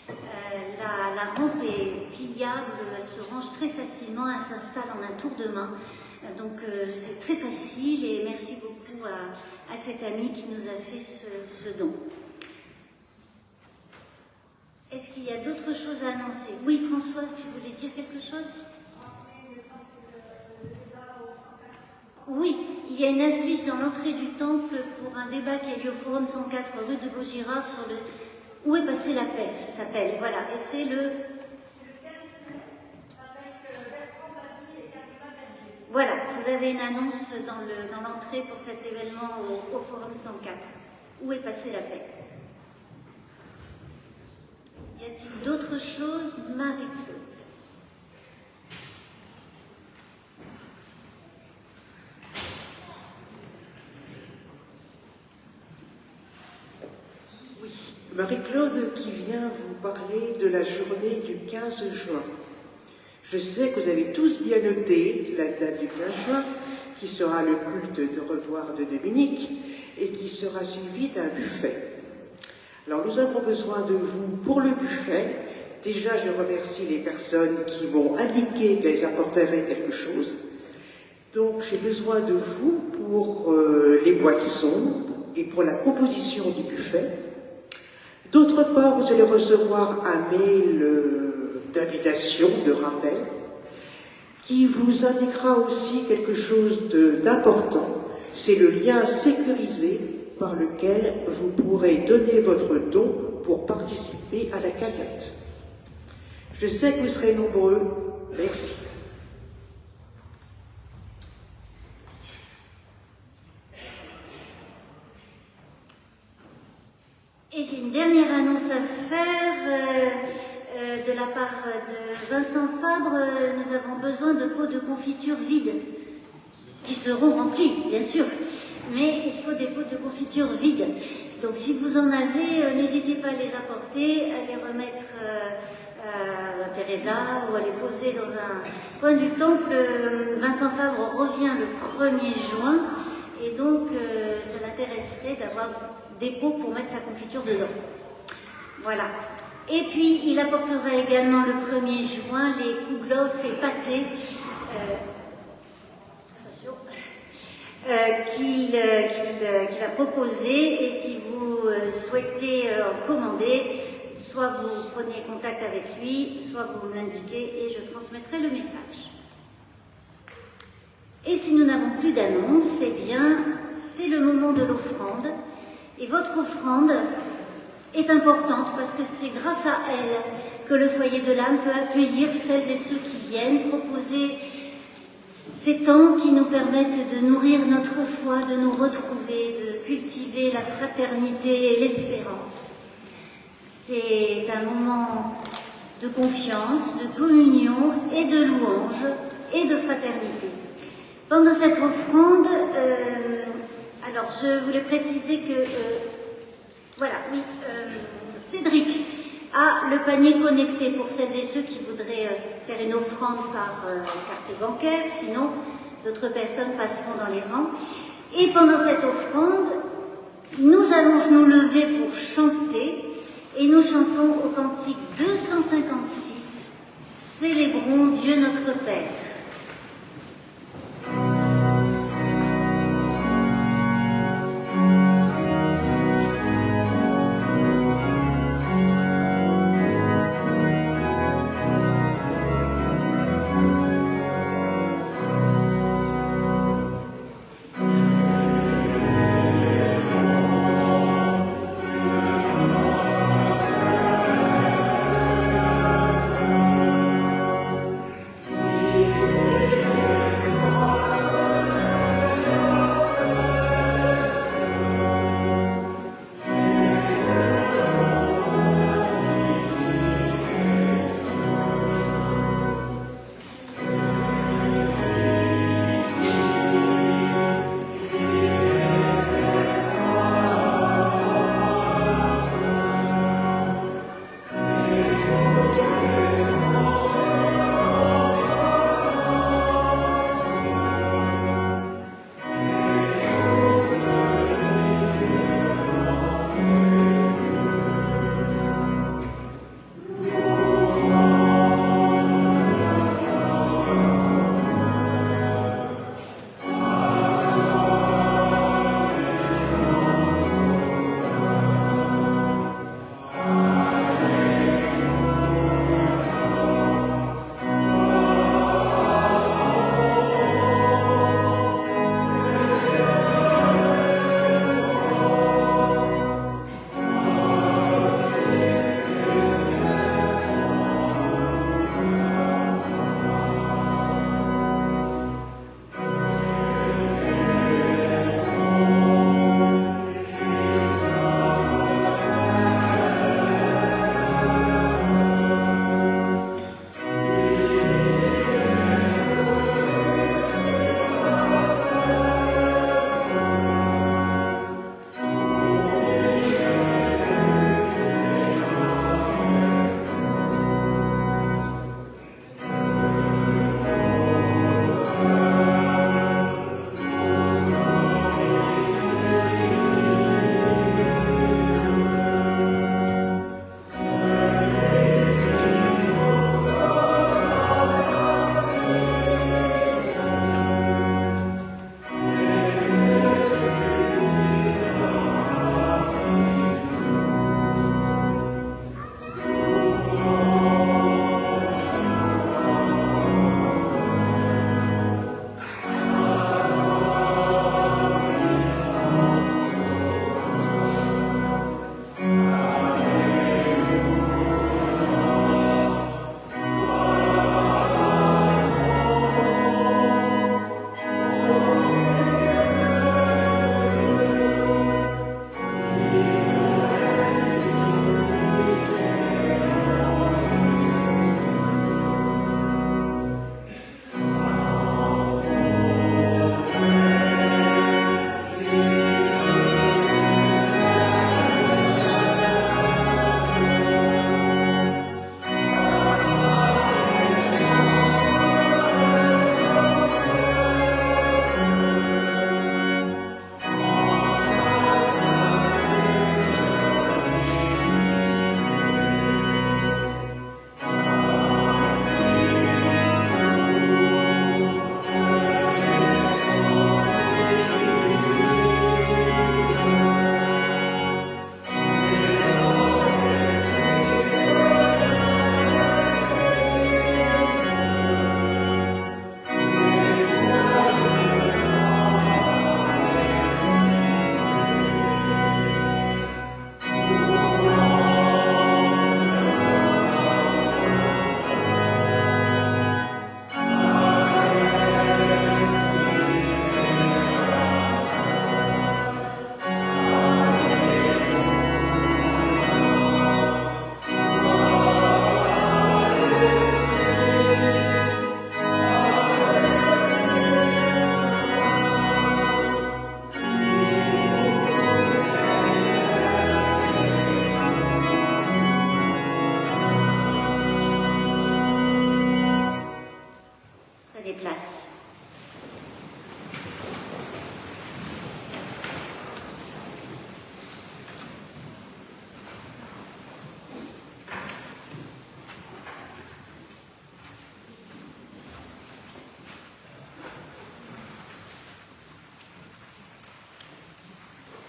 Speaker 1: La rampe est pliable, elle se range très facilement, elle s'installe en un tour de main. Donc c'est très facile et merci beaucoup à cet ami qui nous a fait ce don. Est-ce qu'il y a d'autres choses à annoncer? Oui, Françoise, tu voulais dire quelque chose? Oui, il y a une affiche dans l'entrée du temple pour un débat qui a lieu au Forum 104 rue de Vaugirard sur le « Où est passée la paix ?» ça s'appelle, voilà, et c'est le... Voilà, vous avez une annonce dans l'entrée pour cet événement au Forum 104. Où est passée la paix? Y a-t-il d'autres choses, Marie-Claude?
Speaker 7: Oui, Marie-Claude qui vient vous parler de la journée du 15 juin. Je sais que vous avez tous bien noté la date du 15 juin, qui sera le culte de revoir de Dominique et qui sera suivi d'un buffet. Alors nous avons besoin de vous pour le buffet. Déjà, je remercie les personnes qui m'ont indiqué qu'elles apporteraient quelque chose. Donc j'ai besoin de vous pour les boissons et pour la proposition du buffet. D'autre part, vous allez recevoir un mail d'invitation, de rappel, qui vous indiquera aussi quelque chose d'important. C'est le lien sécurisé par lequel vous pourrez donner votre don pour participer à la cagnotte. Je sais que vous serez nombreux. Merci.
Speaker 1: Et j'ai une dernière annonce à faire de la part de Vincent Fabre. Nous avons besoin de pots de confiture vides, qui seront remplis, bien sûr, mais il faut des pots de confiture vides. Donc si vous en avez, n'hésitez pas à les apporter, à les remettre à Teresa ou à les poser dans un coin du temple. Vincent Fabre revient le 1er juin et donc ça m'intéresserait d'avoir des pots pour mettre sa confiture dedans. Voilà. Et puis, il apportera également le 1er juin les kouglof et pâtés qu'il a proposé. Et si vous souhaitez en commander, soit vous prenez contact avec lui, soit vous me l'indiquez et je transmettrai le message. Et si nous n'avons plus d'annonce, eh bien, c'est le moment de l'offrande. Et votre offrande est importante parce que c'est grâce à elle que le foyer de l'âme peut accueillir celles et ceux qui viennent, proposer ces temps qui nous permettent de nourrir notre foi, de nous retrouver, de cultiver la fraternité et l'espérance. C'est un moment de confiance, de communion et de louange et de fraternité. Pendant cette offrande, alors je voulais préciser que, voilà, oui, Cédric a le panier connecté pour celles et ceux qui voudraient faire une offrande par carte bancaire, sinon d'autres personnes passeront dans les rangs. Et pendant cette offrande, nous allons nous lever pour chanter et nous chantons au cantique 256, Célébrons Dieu notre Père.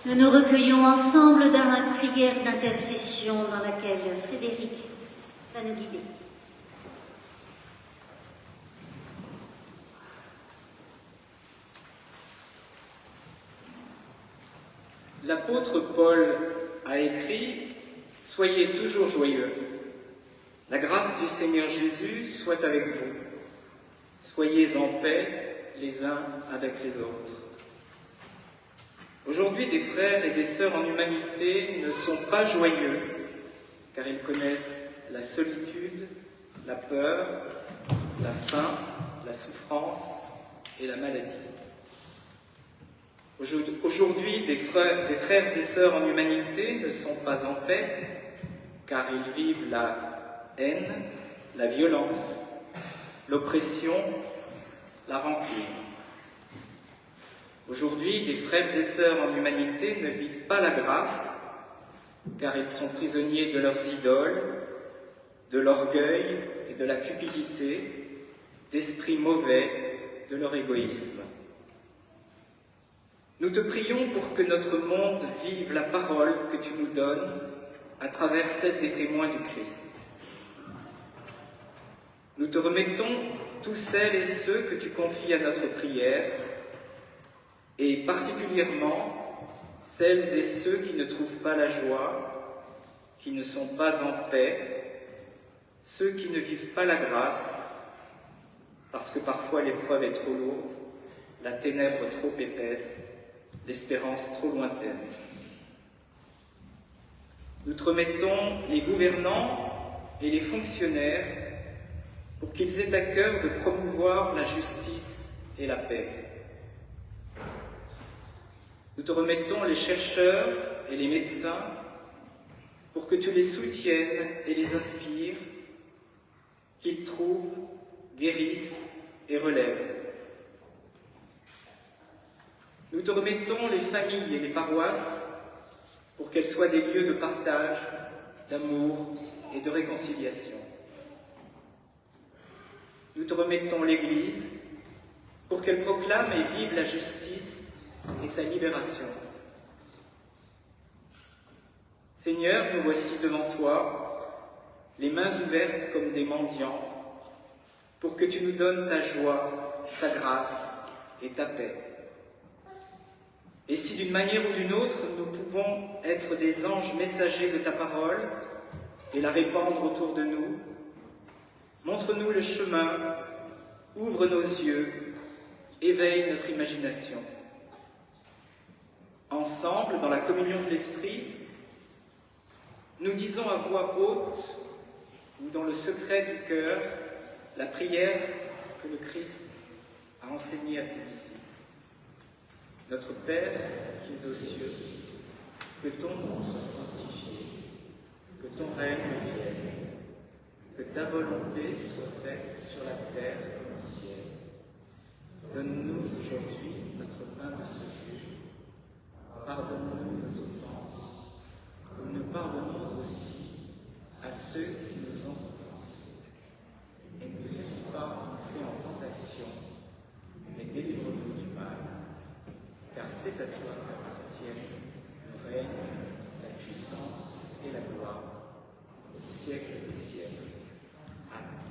Speaker 1: Nous nous recueillons ensemble dans la prière d'intercession dans laquelle Frédéric va nous guider.
Speaker 2: L'apôtre Paul a écrit « Soyez toujours joyeux. La grâce du Seigneur Jésus soit avec vous. Soyez en paix les uns avec les autres. » Aujourd'hui, des frères et des sœurs en humanité ne sont pas joyeux, car ils connaissent la solitude, la peur, la faim, la souffrance et la maladie. Aujourd'hui, des frères et sœurs en humanité ne sont pas en paix, car ils vivent la haine, la violence, l'oppression, la rancune. Aujourd'hui, des frères et sœurs en humanité ne vivent pas la grâce, car ils sont prisonniers de leurs idoles, de l'orgueil et de la cupidité, d'esprits mauvais, de leur égoïsme. Nous te prions pour que notre monde vive la parole que tu nous donnes à travers celle des témoins du Christ. Nous te remettons tous celles et ceux que tu confies à notre prière, et particulièrement celles et ceux qui ne trouvent pas la joie, qui ne sont pas en paix, ceux qui ne vivent pas la grâce, parce que parfois l'épreuve est trop lourde, la ténèbre trop épaisse, l'espérance trop lointaine. Nous te remettons les gouvernants et les fonctionnaires pour qu'ils aient à cœur de promouvoir la justice et la paix. Nous te remettons les chercheurs et les médecins pour que tu les soutiennes et les inspires, qu'ils trouvent, guérissent et relèvent. Nous te remettons les familles et les paroisses pour qu'elles soient des lieux de partage, d'amour et de réconciliation. Nous te remettons l'Église pour qu'elle proclame et vive la justice et ta libération. Seigneur, nous voici devant toi, les mains ouvertes comme des mendiants, pour que tu nous donnes ta joie, ta grâce et ta paix. Et si d'une manière ou d'une autre, nous pouvons être des anges messagers de ta parole et la répandre autour de nous, montre-nous le chemin, ouvre nos yeux, éveille notre imagination. Ensemble, dans la communion de l'Esprit, nous disons à voix haute ou dans le secret du cœur la prière que le Christ a enseignée à ses disciples. Notre Père qui es aux cieux, que ton nom soit sanctifié, que ton règne vienne, que ta volonté soit faite sur la terre comme au ciel. Donne-nous aujourd'hui notre pain de ce jour. Pardonne-nous nos offenses, comme nous pardonnons aussi à ceux qui nous ont offensés. Et ne nous laisse pas entrer en tentation, mais délivre-nous du mal. Car c'est à toi qu'appartiennent le règne, la puissance et la gloire, au siècle des siècles. Amen.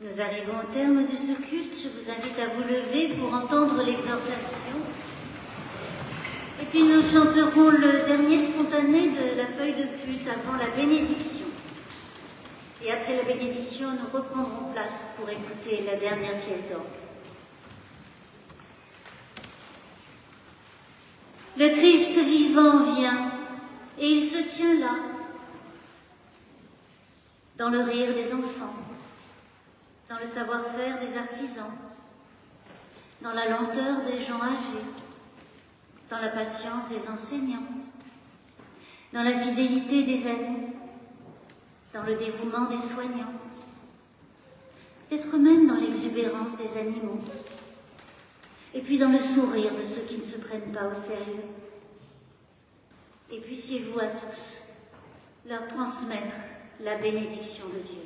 Speaker 1: Nous arrivons au terme de ce culte. Je vous invite à vous lever pour entendre l'exhortation. Et puis nous chanterons le dernier spontané de la feuille de culte avant la bénédiction. Et après la bénédiction, nous reprendrons place pour écouter la dernière pièce d'orgue. Le Christ vivant vient et il se tient là, dans le rire des enfants, dans le savoir-faire des artisans, dans la lenteur des gens âgés, dans la patience des enseignants, dans la fidélité des amis, dans le dévouement des soignants, peut-être même dans l'exubérance des animaux, et puis dans le sourire de ceux qui ne se prennent pas au sérieux. Et puissiez-vous à tous leur transmettre la bénédiction de Dieu.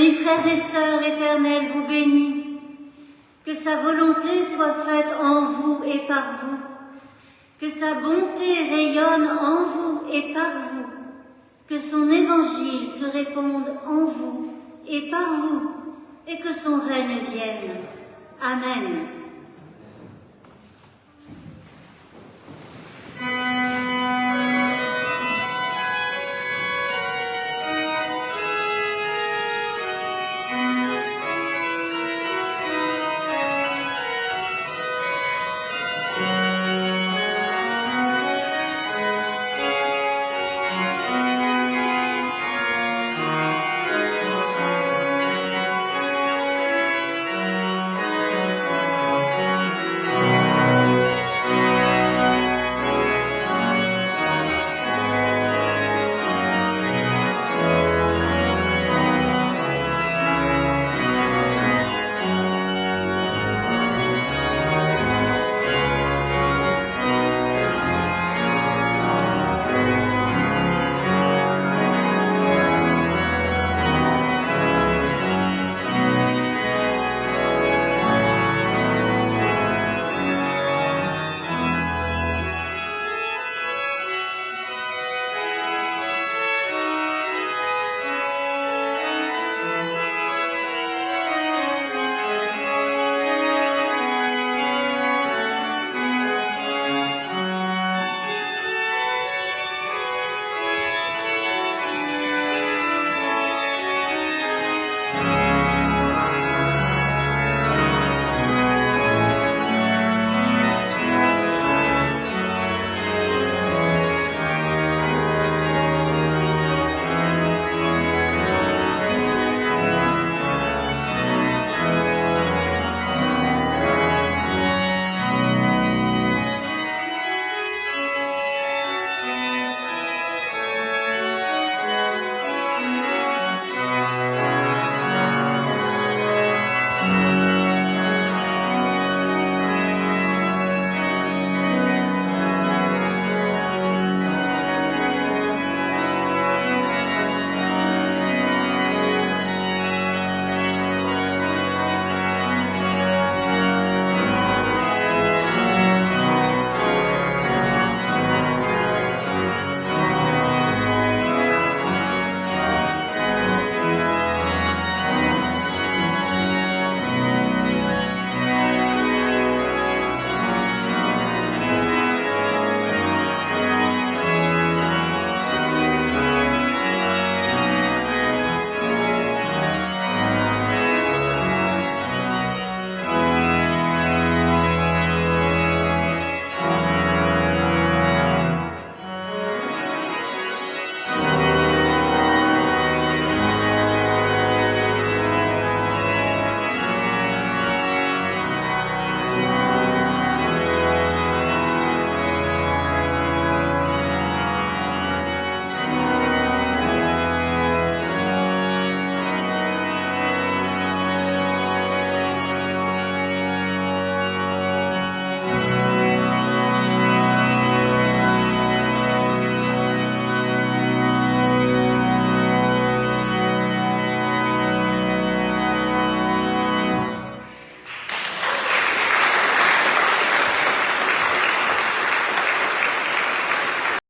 Speaker 1: Mes frères et sœurs, l'Éternel vous bénit. Que sa volonté soit faite en vous et par vous. Que sa bonté rayonne en vous et par vous. Que son évangile se répande en vous et par vous. Et que son règne vienne. Amen.